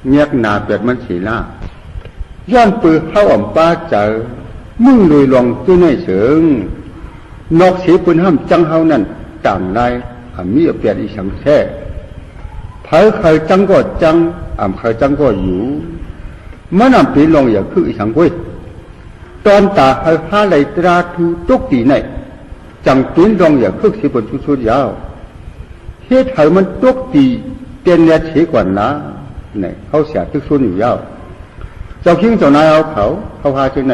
Speaker 1: เงียกหนาเป็ดมันสีล่าย้อนปืนเข้าอ่อมป้าเจอมึงเลยลองซื้อในเสืองนอกเสียปืนห้ามจังเฮานั่นต่างนายมีเปลี่ยนอีสังแท้เผยใครจังก็จังใครจังก็อยู่มันปีนลองอย่าคืออีสังกุ้ย ตอนตาให้หาไหลตราทูตุกตีในจังตุ้นรองอย่าคึกสิบนชุดยาวเฮ็ดให้มันตุกตีเตียนเนี่ยเฉกว่านะเนี่ยเขาเสียทึกซุนอยู่ยาวเจ้าคิงเจ้านายเอาเขาหาจังไหน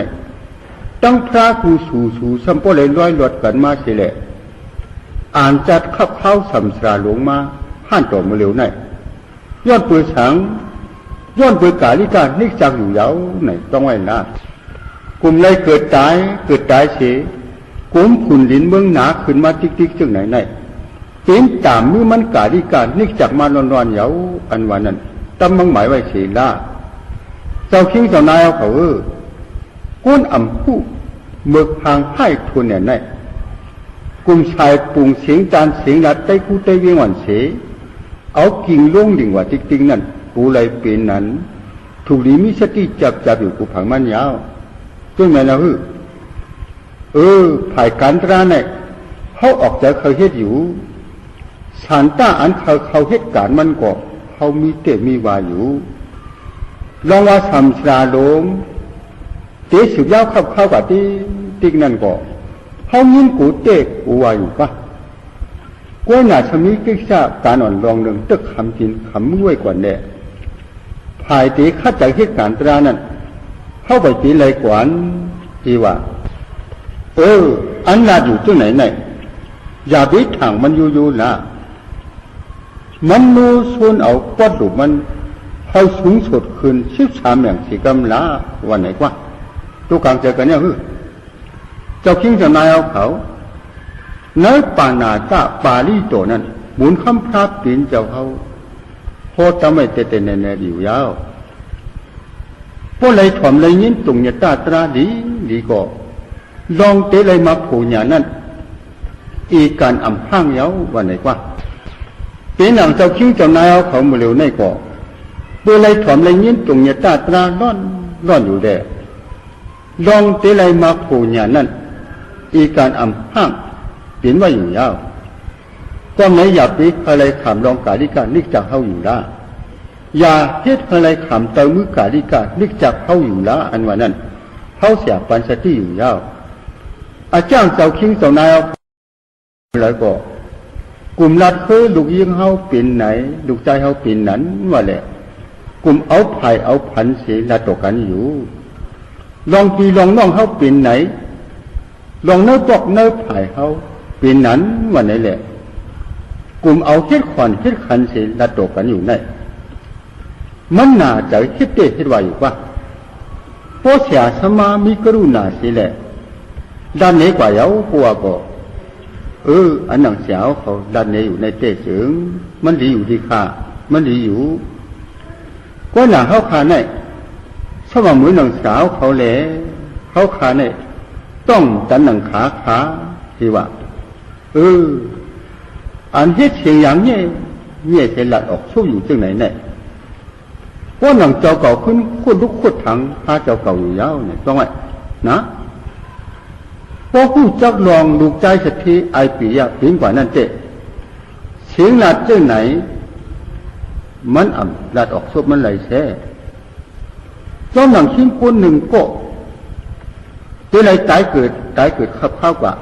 Speaker 1: ตั้งพระกูสู่สัมปเลยร้อยหลวดกันมาเสียแหละอ่านจัดขับเข้าสัมสราหลวงมาห้านต่อมาเร็วไหนย้อนเปื่อยสังย้อนเปื่อยกาลิกานิกจักอยู่ยาวไหนต้องไว้นะกลุ่มไรเกิดตายเสียกลุ่มขุนลิ้นเมืองหนาขึ้นมาติ๊กๆจังไหนเป็นตามมือมันกาลิกานิกจักมานอนยาวอันวันนั้นตั้มมังหมายไว้เสียละเจ้าคิงเจ้านายเอาเขาก้นอ่ำผู้เมือกพางให้ทุนเนี่ยในกลุ่มชายปุ่งเสียงจานเสียงนัดใต้คู่ใต้เวียงหวันเสเอากิ่งล่งดิ่งว่าติ๊กนั่นกูเลยเป็นนั้นถูกลีมิสติจับอยู่กูผังมันยาวจนแม่ละภายการตราเนี่ยเขาออกจากเขาเฮ็ดอยู่สานต้าอันเขาเฮ็ดการมันก็เขามีเตมีวาอยู่ลองว่าสัมสราลมเตะสุดยาวเข้ากับติ๊กนั่นก็เขายินกูเตะกูวาอยู่ปะกว่าหนาชมีกิจการอ่อนรองหนึ่งตึกคำจินคำด้วยกว่าเนี่ยภายเตะข้าจากเหตุการณ์ตรานั้นเข้าไปตีไรกวนจีว่าอันนาอยู่ที่ไหนอย่าไปทางมันอยู่นะมันนูส่วนเอาปอดดูมันเขาสูงสุดคืน13อย่าง4กำลาวันไหนกว่าทุกครั้งเจอกันเนี่ยเจ้าคิงเจ้านายเอาเขาเนื้อปานาตาปาลีโตนั้นหมุนคำพระปีนเจ้าเขาโคตรไม่เตเนอยู่ยาวพวกไรถ่อมไรยินตุงยตาตราดีก็ลองเตะไรมาผูญานั้นอีการอ่ำห้างเย้าวันไหนกว่าเป็นหนังเจ้าคิงเจ้านายเอาเขามาเร็วในก็เพื่อไรถ่อมไรยินตุงยตาตราร้อนอยู่แดลองเตะไรมาผูญานั้นอีการอ่ำห้างเปลี่ยนว่าอยู่ยาวก็ไม่อยากไปอะไรขามลองกาลิกานิกจากเข้าอยู่ละอย่าเฮ็ดอะไรขามเตามือกาลิกานิกจากเข้าอยู่ละอันว่านั้นเขาเสียปันสติอยู่ยาวอาจารย์เจ้าคิงเจ้านายเอาแล้วก็กลุ่มรัดเคยลูกยิงเขาเป็นไหนลูกใจเขาเป็นนั้นว่าแหละกลุ่มเอาไผ่เอาพันเสียละตกกันอยู่ลองปีลองน้องเขาเป็นไหนลองเนื้อปอกเนื้อไผ่เขาเป็นนั้นว่าไหนแหละกลุ่มเอาเฮ็ดขวัญเฮ็ดขันเสียละตกกันอยู่ไหนมันน่าจะคิดเตะคิดว่าอยู่ว่าพอเสียสมามีกรุณาเสียแหละด้านไหนกว่าเย้ากลัวก็อันหนังเสียวเขาด้านไหนอยู่ในเตะเสืองมันดีอยู่ดีค่ะมันดีอยู่ก็หนังเขาขาในสว่ามือหนังสาวเขาแหละเขาขาในต้องจันหนังขาที่ว่าอันเฮ็ดเสียงอย่างเนี่ยเสียหลัดออกสู้อยู่จึงไหนเนี่ยว่าหนังเจ้าเก่าขึ้นขุดลุกขุดถังพาเจ้าเก่าอยู่ยาวเนี่ยต้องไงนะพอผู้จักลองลูกใจสักทีไอปียะเพียงกว่านั้นเจ๊เสียงหลัดจึงไหนมันอ่ำหลัดออกสู้มันไหลแท้เจ้าหนังชิ้นคนหนึ่งก็ที่ไรตายเกิดเข้ากว่า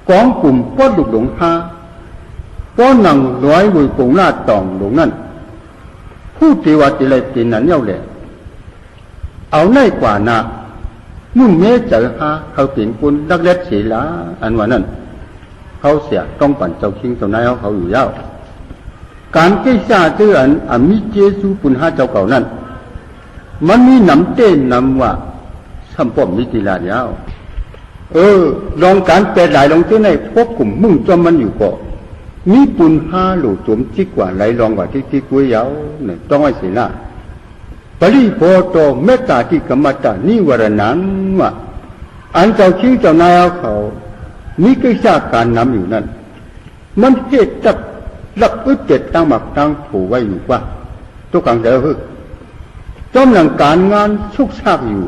Speaker 1: กองกลุ่มป้อนลูกหลงหาป้อนหนังร้อยวุยปงลาดตองหลงนั่นผู้ที่ว่าที่ไรตีนั้นเย้าแหละเอาในกว่านะมุ่งเมเจอหาเขาเปลี่ยนคุณดักเล็ดสีละอันว่านั้นเขาเสียต้องปั่นเจ้าคิงเจ้านายเขาอยู่ยาวการเกี่ยาเตือนมีเจสูปุนหาเจ้าเก่านั้นมันมีน้ำเต้นน้ำว่าสัมปมิติลาเยาวลองการแปลหลายลงที่ในพวกกลุ่มมุ่งจอมมันอยู่ก็มีปุนหาหลุดจุ่มจิกกว่าไหลลองกว่าที่กุ้ยยาวเนี่ยต้องให้เสียละปริโภโตเมตตาที่กรรมตานิวรณังว่าอันเจ้าคิงเจ้านายเขามีกิจการนำอยู่นั่นมันเหตุจับหลับอึดเจ็ดตั้งหมักตั้งผูไว้อยู่ว่าทุกครั้งเจอจอมหลังการงานชุกชากอยู่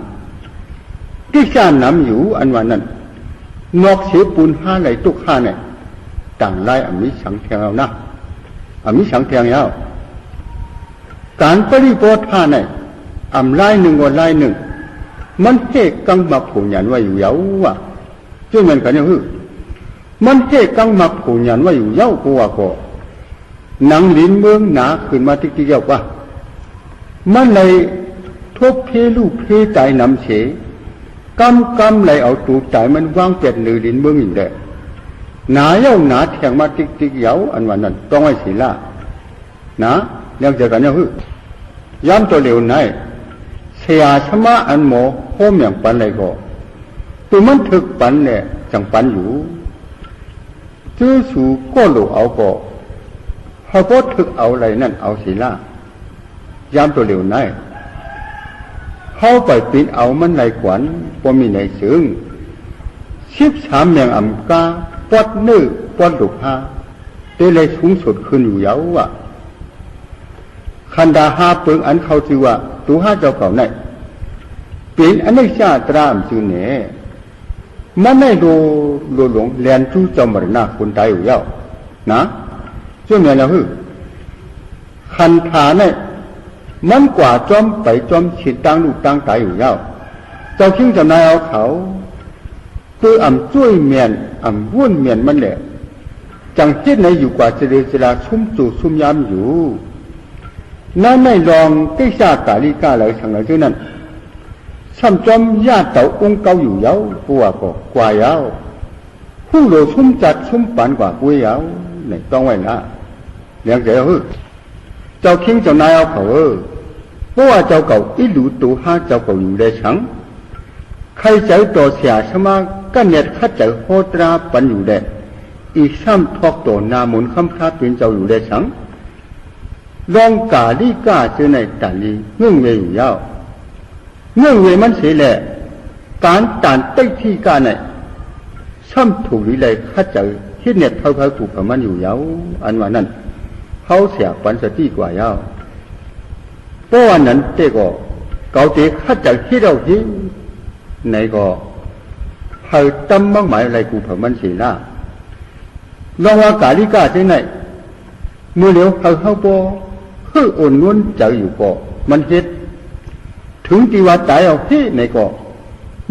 Speaker 1: กิจการนำอยู่อันว่านั้นนอกเสียปูนห้าไหลตุกห้าเนี่ยต่างไล่อมิสังเทียงเอานะอมิสังเทียงเอาการปริโภคห้าเนี่ยไล่หนึ่งว่าไล่หนึ่ง มันเฮกังมาผูหยันไว้อยู่เย้าว่ะช่วยมันกันยังฮึมันเฮกังมาผูหยันไว้อยู่เย้ากูว่าก็หนังลิ้นเมืองหนาขึ้นมาติ๊กติ๊กเย้าว่ามันเลยทบเพลูกเพใจนำเฉกำเลยเอาตูใจมันวางเป็ดหรือลิ้นเมืองอยู่แหละหนาเย้าหนาแทงมาติ๊กติ๊กเย้าอันวันนั้นต้องไว้ศีลานะเรื่องเจอกันยังฮึย้ำตัวเร็วไหนเสียชะมาอันหมอโฮมอย่างปันเลยก็ตัวมันถึกปันเนี่ยจังปันอยู่จื้อสูก็หลุเอาก็เขาก็ถึกเอาอะไรนั่นเอาศีลาย้ำตัวเร็วไหนเข้าไปปีนเอามันในขวัญพอมีในซึ้ง13อย่างอ่ำกาปอดเนื้อปอดดุผ้าได้เลยสูงสุดขึ้นอยู่เย้าว่ะคันดาหาเปิงอันเขาชื่อว่าตัวห้าเจ้าเก่าในเป็นอันนี้ชาตรามชื่อเนี่ยมันไม่ดูหลงเรียนจู้จอมรณะคนตายอยู่เย้านะช่วยเมียเราฮึคันฐานเนี่ยมันกว่าจอมไปจอมฉีดตั้งลูกตั้งตายอยู่เย้าเจ้าคิงจะนายเอาเขาคือช่วยเมียนวุ่นเมียนมันแหละจังเจ็ดในอยู่กว่าเจริญเจราชุ่มจู่ชุ่มยามอยู่นั่นไม่ลองได้ชาตาลิกาเลยทางไหนชื่อนั้นซ้ำจอมญาติเต่าองค์เก่าอยู่เย้ากูว่าก็กว่าเย้าผู้โหลชุ่มจัดชุ่มปันกว่ากูเย้าเนี่ยต้องไว้นะเลี้ยงเจ้าเจ้าคิงเจ้านายเอาเขาเพราะว่าเจ้าเก่าอีหลูตัวห้าเจ้าเก่าอยู่ได้ฉังใครใจต่อเสียชะมาก็เน็ตข้าใจโคตราปันอยู่ได้อีกซ้ำทอกต่อนามุนคำพระเป็นเจ้าอยู่ได้ฉังลองกาลีกาเจอในตาลีเงื่องเวอยู่ยาวเงื่องเวมันเสียแหละการตานใต้ที่กาเนี่ยซ้ำถูกหรือไรข้าใจที่เน็ตเท่าถูกกับมันอยู่ยาวอันว่านั้นเขาเสียปันสติกว่ายาวเพราะวันนั้นเจ้ก็เกาเจ้ข้าใจที่เราที่ไหนก็ให้ตั้มมั่งหมายอะไรกูกับมันเสียละลองว่ากาลีกาเจอในเมื่อเลี้ยวเขาปอคืออ่อนนวลใจอยู่ก็มันเฮ็ดถึงที่ว่าตายเอาที่ในก็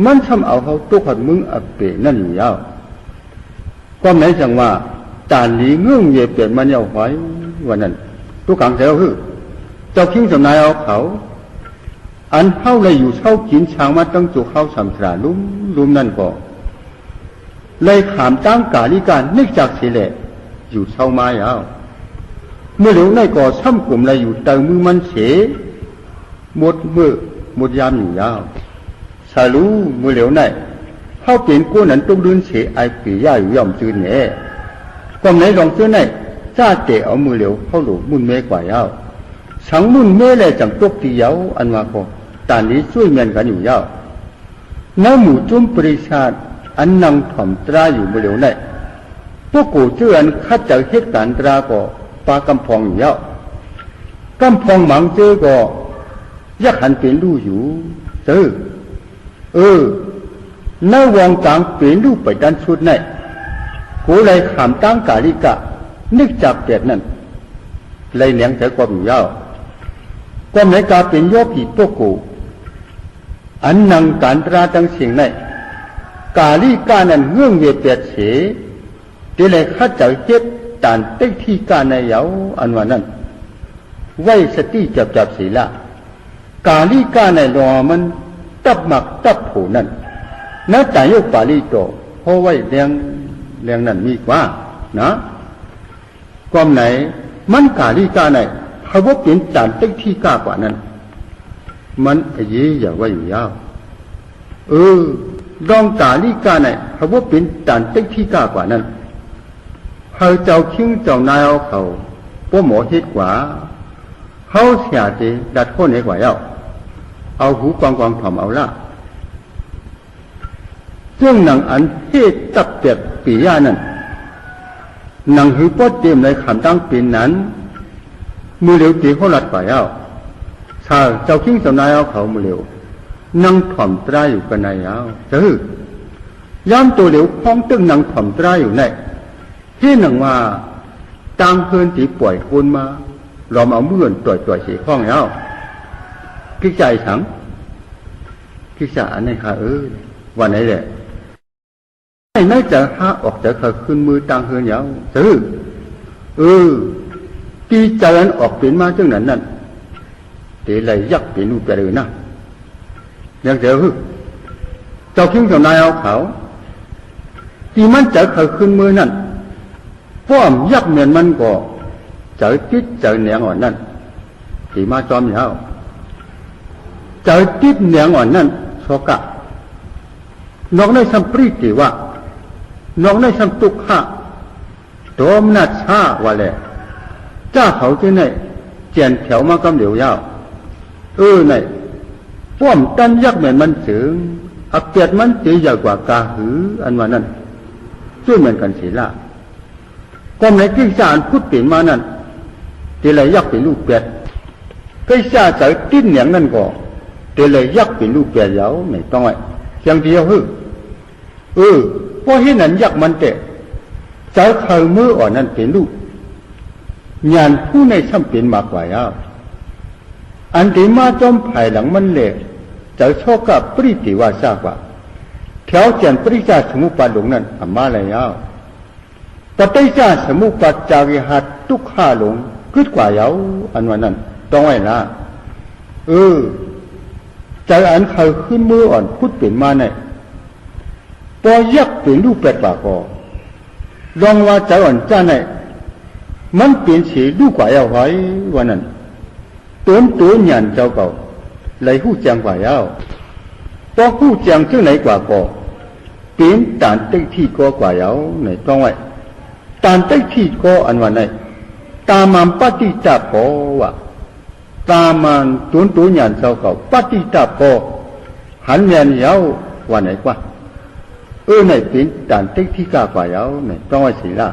Speaker 1: มันทำเอาเขาตัวขัดมึงอับเปนั่นอยู่ยาวก็หมายถึงว่าตาหลีเงื่องเย่เปลี่ยนมันยาวไว้วันนั้นตัวกลางใจเอาคือเจ้าคิงสำนายเอาเขาอันเข้าเลยอยู่เช่ากินช้างมาตั้งจุเข้าสำสราลุ่มนั่นก็เลยขามตั้งกาลิการนึกจากเสียแหละอยู่เช่ามายาวเมื่อเหลียวในก่อซ้ำกลุ่มอะไรอยู่เติมมือมันเสหมดยามอยู่ยาวสารู้เมื่อเหลียวในเข้าเปลี่ยนกู้นั้นต้องเดินเสไอปีย่าอยู่ย่อมจืนแหน่ความไหนลองซื้อในจ้าเตะเอามือเหลียวเข้าหลุมมุ่นเมกว่ายาวสังมุ่นเมเลยจังตกตีเยาอันว่าก็ตานนี้ช่วยเมียนกันอยู่ยาวน้าหมู่จุ้มปริชาติอันนั่งถ่อมตราอยู่เมื่อเหลียวในพวกกูเชื่ออันคัดจากเหตุการณ์ตราก็ปากำพองอยู่แล้วกำพองหมังเจอก็ยักหันเป็นลู่อยู่น้าวงกลางเป็นลู่ไปด้านชุดในกูเลยขามตั้งกาลิกะนึกจากเด็ดนั่นเลยเลี้ยงใจความอยู่แล้วก็ไม่กาเป็นยอผีพวกกูอันนังการตราจังเสียงในกาลิกานั้นเงื่องเวียเปียดเสที่เลยข้าเจ้าเจ็บตานเต็กที่กาในเยาอันว่านั้นไว้สติจับศีละกาลิกาในรอมันตับหมักตับโผนั่นนักแต่ยกปาลีโตเพราะไว้เลี้ยงนั่นมีกว่านะความไหนมันกาลิกาในเขาว่าเปลี่ยนตานเต็กที่กากว่านั้นมันอย่าว่าอยู่ยาวลองกาลิกาในเขาว่าเปลี่ยนตานเต็กที่กากว่านั้นเขาเจ้าคิงเจ้านายเอาเขาพวกหมอเฮ็ดกว่าเขาเสียใจดัดข้อไหนกว่าเอาหูกวางถ่อมเอาละเรื่องหนังอันเฮ็ดตับเปียกปีย่านั่นหนังหือป้อเตรียมในขำตั้งเป็นนั้นมือเหลวตีเขาหลัดกว่าชาเจ้าคิงเจ้านายเอาเขามือเหลวนั่งถ่อมตราอยู่กันในย้ำตัวเหลวพ้องตึงนั่งถ่อมตราอยู่ในที่หนังว่าตั้งเพื่อนตีป่วยคนมาเราเอาเมื่อนต่อยเสียข้องแล้วพิจัยสัง กิจอันนี้ค่ะวันไหนแหละไม่จะหาออกจากขึ้นมือต่างเฮือนยาวซื้อที่เจริญออกเป็นมาจังนั้นนั่นเดี๋ยวเลยยักเป็นรูปแบบอื่นนะยังเจอเจ้าคิงเจ้านายเอาเขาที่มันจะขึ้นมือนั่นป้อมยักเหมือนมันก็เจอติดเจอเหนียงอ่อนนั่นที่มาจอมยาวเจอติดเหนียงอ่อนนั่นโชกะนอกในสัมปริติว่านอกในสัมตุกขะโดมนัดชาว่าแหละจ้าเขาที่ไหนเจียนแถวมากำเหลียวยาวไหนป้อมตันยักเหมือนมันถึงอักเกียดมันตีใหญ่กว่ากาหืออันว่านั้นช่วยเหมือนกันศีละก็ในกิจการพูดเปลี่ยนมานั่นตีเลยยักเป็นลูกเป็ดกิจการจะติ้นอย่างนั้นก็ตีเลยยักเป็นลูกเป็ดยาวไม่ต้องไอ้อย่างเดียวเพราะที่นั้นยักมันเตะจะเคยมืออ่อนนั้นเป็นลูกงานผู้ในซ้ำเป็นมากกว่ายาวอันที่มาจอมภายหลังมันเละจะโชคกับปริติวาสากว่าแถวเจียนปริจาสมุปบาทหลงนั้นอามาเลยยาวแต่ปริจาสมุปบาทจาริหัดทุกข้าหลงขึ้นกว่ายาวอันวันนั้นต้องไว้ละใจอันเคยขึ้นมืออ่อนพูดเป็นมาเนี่ยพอยักเป็นรูปเป็ดปากก็ลองว่าใจอ่อนจ้าเนี่ยมันเปลี่ยนสีลูกกว่ายาวไว้วันนั้นตัวหยันเจ้าเก่าเลยหู้แจงกว่ายาวพอหู้แจงเจ้าไหนกว่าก็เปลี่ยนตานเต็กที่ก็กว่ายาวไหนต้องไว้ตานเต็กที่ก็อันวันไหนตามันปฏิจจาโพวะตามันตัวหยันเจ้าเก่าปฏิจจาโพหันเมียนยาววันไหนกว่าไหนเปลี่ยนตานเต็กที่กว่ายาวไหนต้องไว้สิละ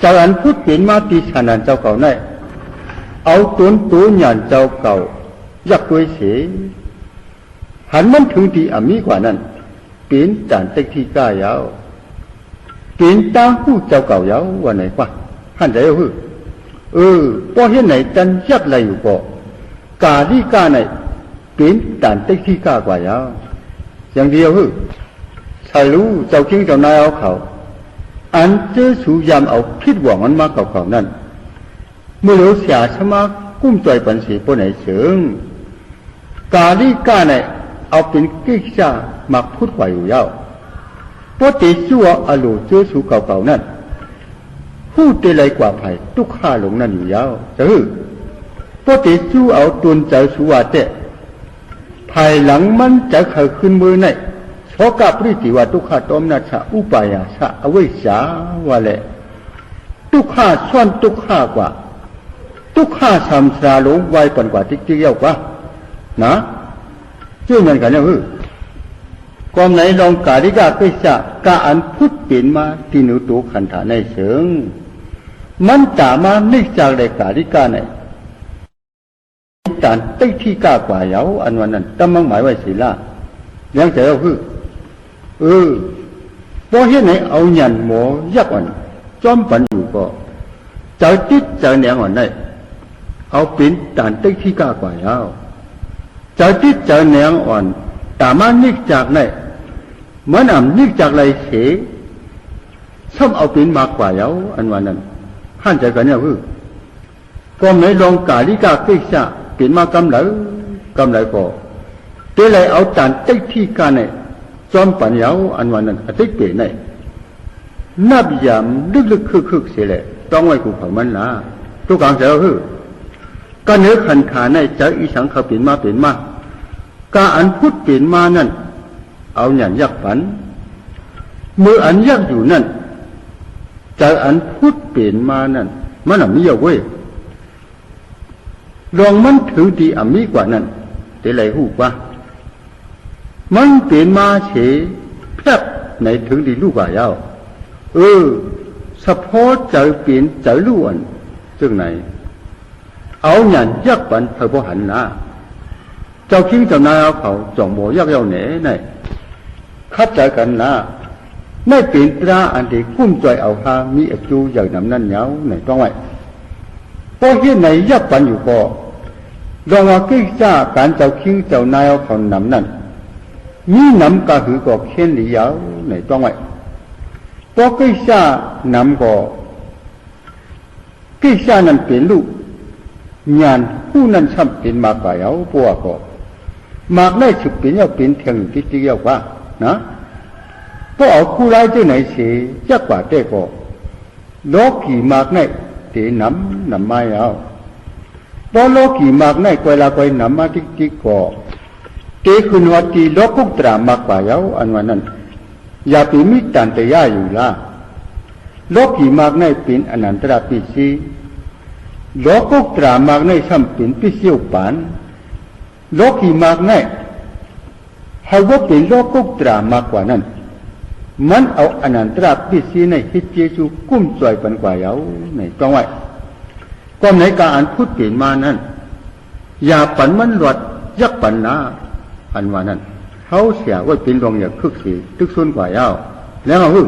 Speaker 1: จากอันพูดเปลี่ยนมาตีฉานันเจ้าเก่าไหนเอาตัวหยันเจ้าเก่ายักตัวเสียหันมันถึงที่อามีกว่านั้นเปลี่ยนจานเต็กที่ก้ายาวเปลี่ยนตาหู้เจ้าเก่ายาววันไหนกว่าหันใจเอาพอเห็นไหนจันยักอะไรอยู่ก็กาลีกาไหนเปลี่ยนจานเต็กที่ก้ากว่ายาวอย่างเดียวใช่รู้เจ้าคิงเจ้านายเอาเขาอันเจอสูยามเอาพิษหวังมันมาเก่าๆนั่นเมื่อเราเสียชมากุ้มใจปันสีปนไหนเฉิงกาลีกาไหนเอาเป็นกิจามาพูดกว่าอยู่ยาวเพราะติชั่วอโลเจอสูเก่าๆนั่นพูดได้ไรกว่าไผ่ทุกข้าหลงนั่นอยู่ยาวเพราะติชั่วเอาตุนใจสูว่าเตะภายหลังมันจะเคยขึ้นมือในโชกปริติว่าทุกข้าตอมนาชาอุปายาชาอวิชชาว่าแหละทุกข้าส่วนทุกข้ากว่าทุกข้าสามสาหลงไวปนกว่าที่เกี่ยวกว่านะชื่อเหมือนกันเนี่ยกอมไหนลองกาลิกากิจกาอันพุทธเปลี่ยนมาที่หนูตัวขันธาในเฉิงมันจ่ามานิจากเลยกาลิกาไหนจานเต็กที่กากว่าเยาอันวันนั้นตั้งมั่งหมายไว้สิละยังใจเอาพอเห็นไหนเอาหยันหมอยักอ่อนจอมปันอยู่ก็เจ้าติดเจ้าเหนียงอ่อนได้เอาเป็นจานเต็กที่กากว่าเยาเจ้าติดเจ้าเหนียงอ่อนแต่มานิจากไหนเหมือนนิจากไรเสช่อมเอาเป็นมากกว่าเยาอันวันนั้นท่านใจกันเนี่ยก็ไม่ลองกาลิกากิจเป็นมากำไรก็เดี๋ยวเลยเอาจานเต็กที่กาเนี่ยจอมปัญญาอันวันนั้นอติเปรเนี่ยนับยามลึกๆคึกๆเสียเลยต้องไว้กูเขามันละทุกครั้งเสียก็เนื้อขันขาในใจอีสังเขาเปลี่ยนมากาอันพุทธเปลี่ยนมานั่นเอาหยันยักฝันมืออันยักอยู่นั่นใจอันพุทธเปลี่ยนมานั่นมันมีเยอะเว้ยลองมันถึงที่มีกว่านั้นแต่ไรหูกว่ามันเปลี่ยนมาเฉยแพบในถึงที่ลูกว่าเย้าสะโพกเจอเปลี่ยนเจอล้วนจึงไหนเอาหยันยักปันเธอพอหันนะเจ้าคิงเจ้านายเอาเขาจ่องโมยักเย้าเหน่ไหนคัดใจกันนะไม่เปลี่ยนตราอันที่กุ้มใจเอาหามีอจูอย่างนั้นนั่นเย้าไหนต้องไว้พอเห็นไหนยักปันอยู่ก็ลองว่ากิจการเจ้าคิงเจ้านายเอาเขานำนั่น มีน้ำก็คือก็เขียนหลียาวในต้องไว้พอกิจน้ำก็กิจนั้นเป็นลูกงานผู้นั้นช่ำเป็นมากกว่าเอาพวกก็มากได้ฉุกเป็นเอาเป็นเทียงที่เกี่ยวว่านะพอเอาคู่ร้ายที่ไหนเสียจักกว่าเด็กก็โลกีมากในเตน้ำไม่เอาพอโลกีมากในกวยละกวยน้ำมาที่ก็เตคุณวัดที่โลกุตรามากกว่าเอาอันวันนั้นอย่าไปมิตันเตยาอยู่ละโลกีมากในเป็นอนันตระปิสีโลกุตรามากในซ้ำเป็นปิสิวปานโลกีมากในให้ว่าเป็นโลกุตรามากกว่านั้นมันเอาอนันตระปิสีในฮิตเจจูกุ้มจอยปันกว่าเอาในต้องไว้ก็ในการพูดเปลี่ยนมานั้นอย่าปันมันหลดยักปันนาอันว่านั้นเขาเสียว่าเป็นรองอย่าคึกสีตึกซุนกว่าเอาแล้วเอา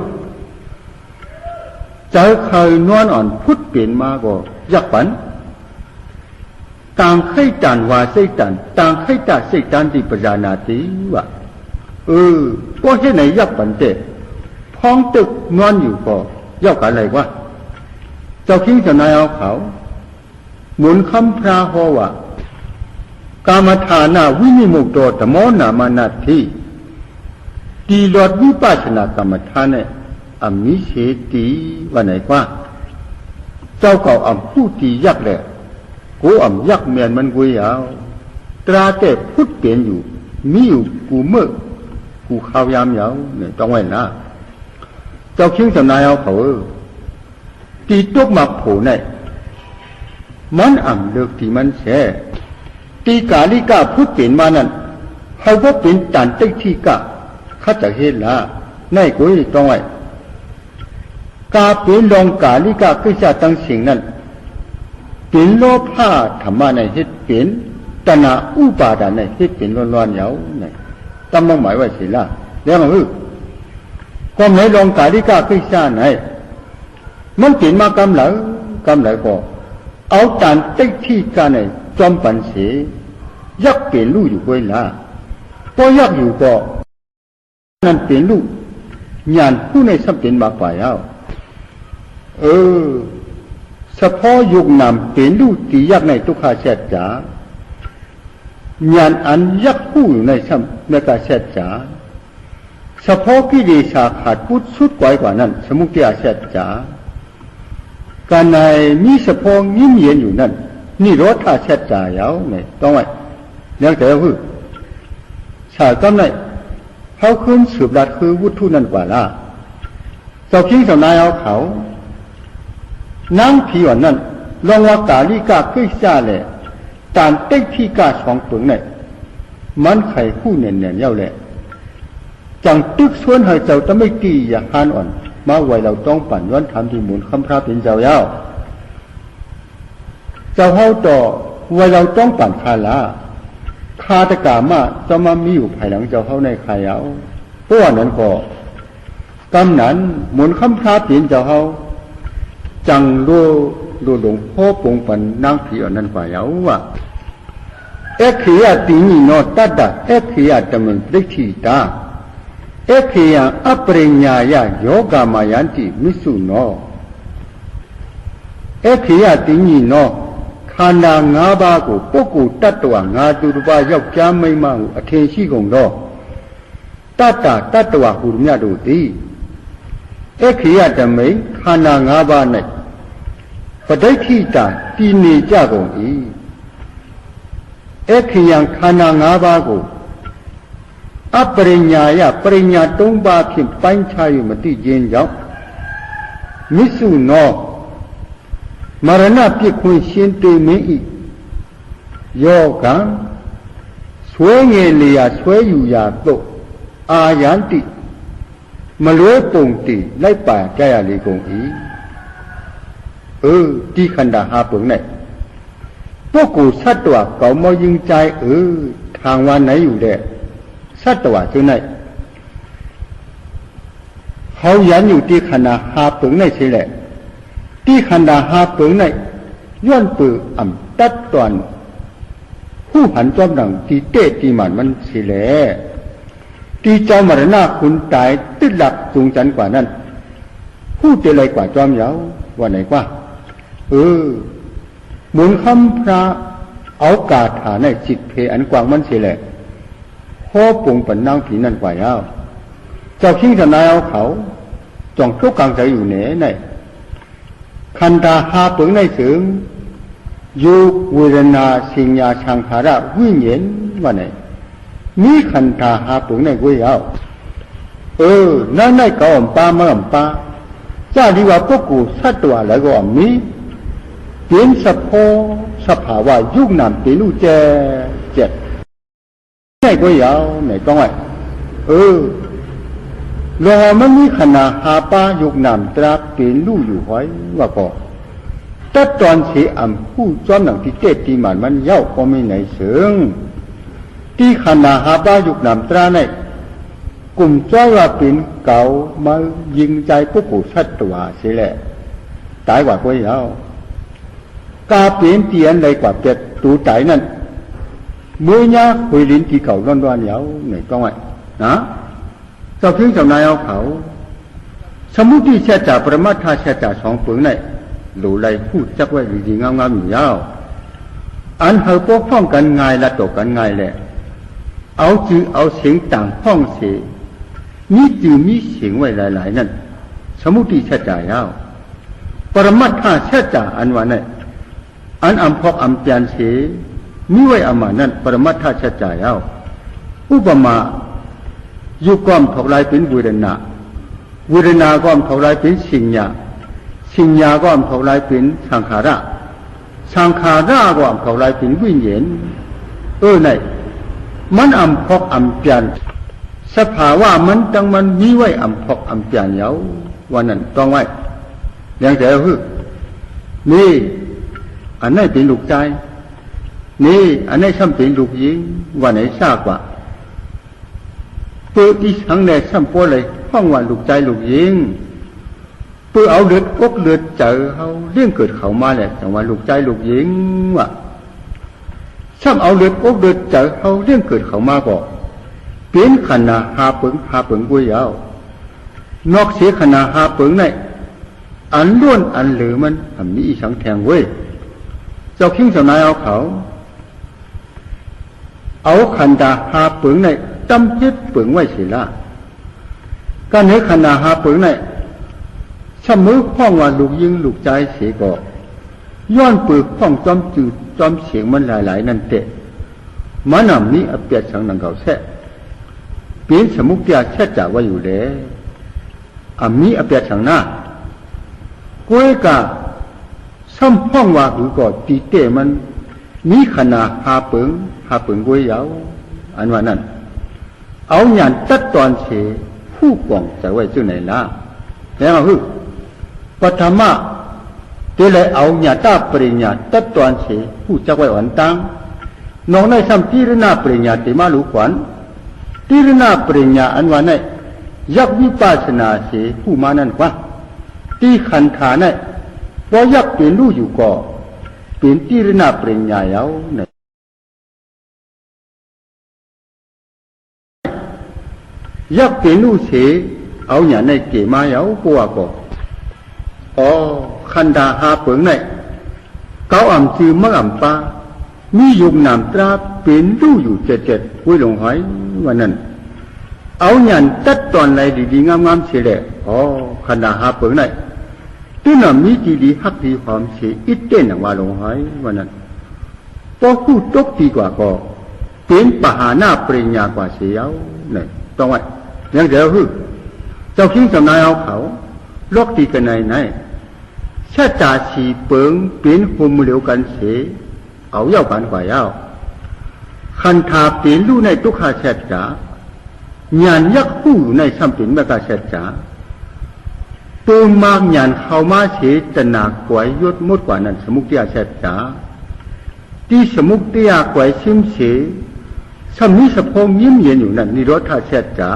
Speaker 1: ใจเคยนวลอ่อนพูดเปลี่ยนมาก็ยักปันต่างไข่ตันว่าไส้ตันต่างไข่ตาไส้ตันที่ประจานาตีว่าก็เช่นไหนยักปันเตะพ้องตึกนอนอยู่ก็ยักอะไรวะเจ้าคิงจะนายเอาเขาหมุนคำพระหัวว่ากามฐานาวินิมุตโตธรรมนามานาทีตีหลอดวิปัสสนากรรมฐานเนี่ยอมิเสติว่าไหนกว่าเจ้าเก่าอ่ำผู้ตียักษ์แหละกูอ่ำยักษ์เมียนมันกุยเอาตราแต่พุทธเปลี่ยนอยู่มีอยู่กูเมื่อกูข้าวยามยาวเนี่ยต้องไว้นะเจ้าคิงสำนายเอาเขาตีตุกมาโผล่ในมันอ่ำเลิกที่มันแช่ตีกาลิกาพุทธเปลี่ยนมานั้นเขาว่าเป็นตันติที่กะข้าจะเห็นละในกุยต้องไว้กาเป็นลองกาลิกากิจตั้งสิ่งนั้นเป็นโลภะธรรมะในเหตุเป็นตนะอุปาทานในเหตุเป็นล้วนๆเอาเนี่ยตั้งหมายไว้สิละแล้วมันก็ไม่ลองกาลิกากิจไหนมันเป็นมากำไหลก็เอาตานติที่กันในจอมปันเสยักเป็นลูกอยู่ด้วยละพอยักอยู่ก็นั่นเป็นลูกญาณผู้ในสัมเป็นมากกว่าเอาเฉพาะยุคนำเป็นลูกตียักในทุกขาเสดจ๋าญาณอันยักผู้อยู่ในสัมเมกาเสดจ๋าเฉพาะกิเลสขาดพุทธสุดกว่านั้นสมุทัยเสดจ๋าการในมีเฉพาะยิ้มเย็นอยู่นั่นนี่รถท่าเสดจ๋าเอาเนี่ยต้องไว้แล้วแต่ว่าชาติก็ไหนเขาขึ้นสืบรัดคือวุฒินั่นกว่าละเจ้าคิงสำนายเอาเขานั่งผีวันนั้นลองว่ากาลิกาขึ้นซาเลยตานเต็กที่กาสองตัวเนี่ยมันไข่คู่เนียนเย้าแหละจังตึกส่วนให้เจ้าจะไม่ตีอย่าหานอ่อนมาไว้เราต้องปั่นย้อนทำที่หมุนคำพระเป็นเจ้าเย้าเจ้าเฮาต่อไว้เราต้องปั่นคาลาคาตะกามาจะมามีอยู่ภายหลังเจ้าเฮาในใครเอาเพราะนั้นก็กำนั้นหมุนคำพระเป็นเจ้าเฮาจังโลหลงพ่อปงปันนางผีอันนั้นกว่าเอาว่าเอขียติญิโนตัดดาเอขียตมันปริชิตาเอขียอปริญญายะโยกามายันติมิสุโนเอขียติญิโนခန္ဓာ၅ပါးကိုပုဂ္ဂိုလ်တ attva ငါသူတစ်ပါးယောက်ျားမိန်းမကိုအထင်ရှိကုန်သောတတ္တ attva ဟူမြတ်တို့သည်အခရိယတမိန်ခန္ဓာ၅ပါး၌ပဋိဋ္ဌိတာတည်နေကြကုန်၏အခရိယခန္ဓာ၅ပါးကိုအပရိညာယပရိညာ၃ပါးဖြင့်ပိုင်းခြား၍မသိခြင်းကြောင့်မိစုနောမရဏပြစ်ခွင့်ရှင်းတေမင်းဤယောဂံဆွဲငယ်လျာဆွဲယူရာသို့အာယန္တိမလွဲပုံတည်လိုက်ပါကြရလေကုန်၏ဒီခန္ဓာဟာပုံနဲ့ပုဂ္ဂိုလ်สัตว์ตัวเก่ามายิงใจทางวันไหนอยู่တဲ့สัตว์ตัวจุดไหนเขายันอยู่ที่ขณะหาปึงในใช่แหละที่ขณะหาปึงในย้อนปืออ่ำตัดตอนผู้หันจอมดังที่เตะที่มันใช่แหละ ตีเจ้ามรณะคุณตายติดหลักสูงจันกว่านั้นพูดอะไรกว่าจอมเยาว่าไหนกว่าเหมือนคำพระเอากาถาในจิตเพอันกว้างมันเสียแหละพ่อปุ่งปันนางผีนั่นกว่าเยาเจ้าคิงทนายเอาเขาจองทุกกลางใจอยู่เหนือในคันตาหาเปิงในเสืองยูเวรนาสิงยาชังคาระวิญญาณว่าไหนมีคันตาหาเปิงในกุ้ยเอานั่นในเก่าอ่ำปามาอ่ำปาจ้าดีว่าพวกกูสัตว์ตัวแล้วก็มีเปลี่ยนสภาวะยุคนำเป็นลูกเจ็ดในกุ้ยเอาไหนต้องไว้ลองมันมีขนาดหาป้ายุคนำตราเป็นลูกอยู่ไว้ว่าก็ตัดตอนเสียอ่ำผู้จอมหนังที่เจ็ดที่มันเย้าก็ไม่ไหนเสืองที่ขนาดหาป้ายุคนำตราในกลุ่มจ้อยว่าเป็นเก่ามายิงใจพวกกูสัตว์ตัวเสียแหละตายกว่ากุ้ยเอากาเปลี่ยนเตียนเลยกว่าเป็ดตูตายนั่นเมื่อยาคุยลิ้นที่เก่าร้อนๆเยาไหนต้องไว้นะเจ้าพิงเจ้านายเอาเขาสมุติเชจ่าประมาทาเชจ่าสองเปลืองในหลูไรพูดจักไว้ดีๆงามๆอยู่ยาวอันเฮาพวกพ้องกันง่ายละตกกันง่ายแหละเอาจือเอาเสียงต่างพ้องเสียมีจือมีเสียงไว้หลายๆนั่นสมุติเชจ่ายาวปรมัตถาเชจ่าอันว่านั่นอันอัมพอกอัมเปียนเสียมีไว้อามานั่นปรมัตถาเชจ่ายาวอุปมายุก้อมถกลายเป็นเวรนาก้อมถกลายเป็นสิงญาก้อมถกลายเป็นสังขาระก้อมถกลายเป็นวิญญาณในมันอัมพอกอัมเปียนสภาวะมันตั้งมันมีไว้อัมพอกอัมเปียนเยาวันนั้นต้องไว้อย่างแต่นี่อันไหนเป็นลูกใจนี่อันไหนซ้ำเป็นลูกหญิงวันไหนทราบว่าเปิดอีสังแหน่ซ้ำป้อเลยห้องว่าลูกใจลูกหญิงเปิดเอาเลือดอกเลือดเจอเขาเรื่องเกิดเขามาแหละจังว่าลูกใจลูกหญิงว่ะซ้ำเอาเลือดอกเลือดเจอเขาเรื่องเกิดเขามาก็เปลี่ยนขนาดหาเปิงกุ้ยเอานอกเสียขนาดหาเปิงในอันล้วนอันเหลือมันมีอีสังแทงเว้ยเจ้าคิงเจ้านายเอาเขาเอาขันดาหาเปิงในตั้มยึดเปิงไว้เสียละการเนื้อขนาดหาเปิงในชมือพ้องว่าลูกยิงลูกใจเสียก็ย้อนปืนพ้องจอมจืดจอมเสียงมันหลายๆนั่นเตะมันนำนี้อเปียสังนังเก่าแท้เปลี่ยนสมุกเตียแท้จ่าว่าอยู่แล้วมีอเปียสังหน้าก้วยกะซ้ำพ้องว่าหือก็ตีเตะมันมีขนาดหาเปิงก้วยยาวอันว่านั่นเอาหยานตัดตอนเสผู้กองใจไว้ชื่อไหนล่ะแล้วปัทมะเดี๋ยวเลยเอาหยาตาปริญญาตัดตอนเสผู้จักไว้อ่อนตังน้องในซ้ำตีรนาปริญญาติมาลูกขวัญตีรนาปริญญาอันว่านั่นยักวิปัสสนาเสผู้มานั่นกว่าตีขันธานั่นพอยักเป็นรู้อยู่ก็เป็นตีรนาปริญญาเยาเนี่ยยักเป็นลูกเสเอาอย่างในเกมาเยาปัวก็คันดาหาเปิงในเก้าอ่ำจือมักอ่ำปามียุกนามตราเป็นลูกอยู่เจ็ดคุยลงหอยวันนั้นเอาอย่างตัดตอนไรดีๆงามๆเสียแหละคันดาหาเปิงในที่น่ะมีดีๆฮักดีความเสียอิดเต้นว่าลงหอยวันนั้นพอพูดตกดีกว่าก็เป็นปหาหน้าปริญญากว่าเสียเอาเนี่ยต้องไว้ยังเดี๋ยวเจ้าคิงสำนายเอาเขาลอกตีกันไหนชาจ่าสีเปิงเป็นหุมเหลียวกันเสเอาเย้ากันกว่าเย้าคันธาเป็นลู่ในทุกขาเชจ่าญาณยักษ์ผู้ในซ้ำเป็นเมกาเชจ่าตัวมากญาณเข้ามาเสจะหนักกว่ายศมดกว่านั้นสมุกเตียเชจ่าที่สมุกเตียกว่าชิมเสซ้ำนี้สะพงยิ้มเย็นอยู่นั่นนิโรธาเชจ่า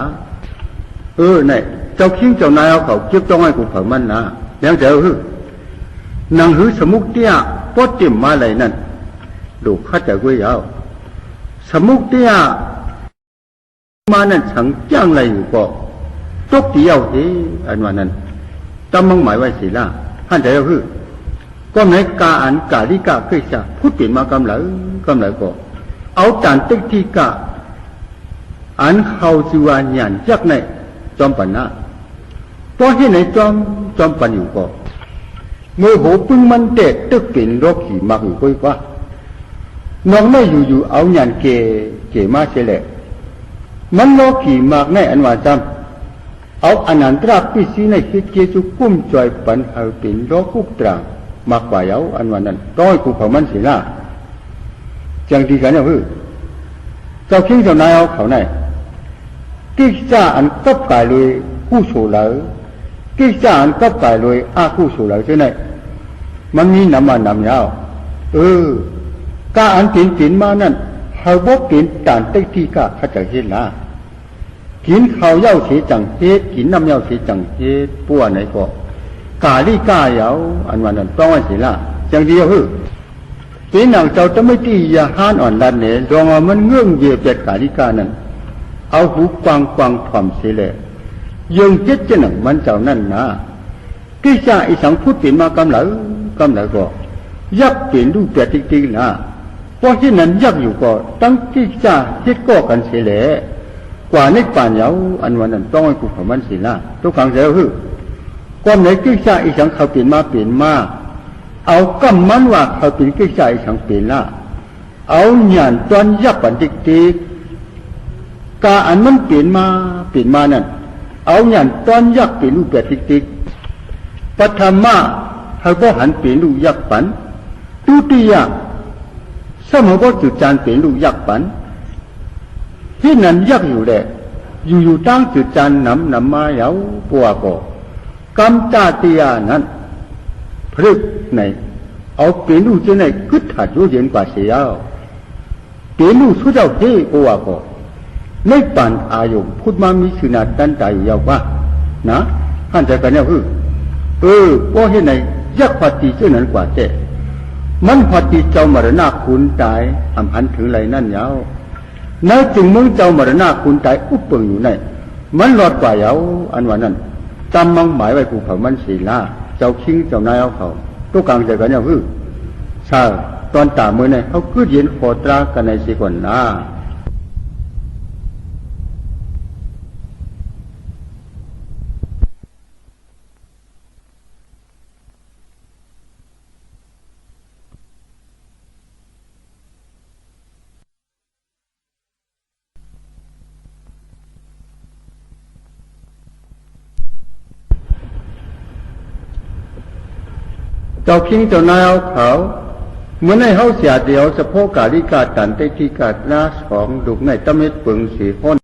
Speaker 1: เนี่ยเจ้าคิงเจ้านายเอาเขาเก็บต้องให้กูเผามันนะแล้วเจ้านางหือสมุกเตี้ยปอดติ่มมาเลยนั่นดูข้าจะกุ้ยเอาสมุกเตี้ย มานั่นฉังจ้างอะไรอยู่ก็ตกเดียวเฮ้อันว่านั้นจำมั่งหมายไว้สิล่ะท่านใจก็คือก็ไหนกาอันกาลิกาเคยจะพูดเปลี่ยนมากำไหลก็เอาจานติ๊กที่กาอันเขาจีวานยันยักในจอมปัญนะเพราะที่ไหนจอมปัญอยู่ก็เมื่อโหปึ้งมันเด็กตึกเป็นโรคขี่มากอยู่ก็อีกว่าน้องไม่อยู่เอายันเกมาเสียแหละมันโรคขี่มากในอันว่าจำเอาอนันตราปิสีในคิดเกจุกุ้มจอยปันเอาเป็นโรคกุกตรามากกว่าเอาอันว่านั้นต้อยกูเผามันเสียละจังดีกันเนี่ยคือเจ้าคิงเจ้านายเอาเขาไหนกิจจาอันกับกายเลยกู้โฉเหลอกิจจาอันกับกายเลยอากู้โฉเหลอใช่ไหมมันมีน้ำมันน้ำยาวกาอันกินมานั่นเขาบอกกินตานเต็กที่กาเขาจะเห็นละกินข้าวเย้าเสียจังเฮ็ดกินน้ำเย้าเสียจังเฮ็ดปัวไหนก็กาลีกาเย้าอันวันนั้นต้องไว้เสียละจังเดียวคือเป็นหนังเจ้าจะไม่ตียาห้านอ่อนดันเนี่ยลองเอามันเงื่องเยียบเป็ดกาลิกานั่นเอาหูกวางถ่อมเสียเลยยังเจ็ดเจหนังมันเจ้านั่นนะกิจาอีสังพูดเปลี่ยนมากำเหลก็ยักเปลี่ยนรูปเป็ดติ๊กๆนะเพราะที่นั้นยักอยู่ก็ตั้งกิจาเจ็ดก็กันเสียเลยกว่าในป่านเย้าอันวันนั้นต้องให้กูของมันเสียละทุกครั้งเสียคือความไหนกิจาอีสังเขาเปลี่ยนมาเอากำมันว่าเขาเป็นกิจใจสังเปลี่ยนละเอาหยานตอนยับปันติกกาอันมันเปลี่ยนมานั่นเอาหยานตอนยักเปลี่ยนรูปแบบติกปัทมาเขาก็หันเปลี่ยนรูปยักปันตุติยะสมบูรณ์จุดจานเปลี่ยนรูปยักปันที่นั่นยักอยู่แหละอยู่ตั้งจุดจานน้ำมาเยาปัวก็กำจาติยานั้นพรึกในเอาเปลี่ยนรูปเจ้าในกึศถัดรู้เย็นกว่าเสียเปลี่ยนรูปสุดเจ้าเฮ่ปัวก็ไม่ปั่นอายุพูดมามีสุนัขดันใจยาวว่านะท่านใจกันเนี่ยคือเพราะเหตุไหนยักษ์พัดตีเจ้านั้นกว่าเจ้มันพัดตีเจ้ามรณะคุณตายอำพันถึงไรนั่นยาวนั่นจึงมึงเจ้ามรณะคุณตายอุปเปิงอยู่ในมันรอดกว่ายาวอันว่านั้นจำมั่งหมายไว้ภูเขามันศีลาเจ้าคิงเจ้านายเอาเขาตัวกลางใจกันเนี่ยคือใช่ตอนตามือเนี่ยเขากืดเย็นโคตรากันในสิก่อนนะเจ้าคิงเจ้านายเอาเขาเมื่อในเขาเสียเดียวสะโพกกาลิกาตันเตติกาหน้าสองดุกในตะเม็ดปึงสีห้น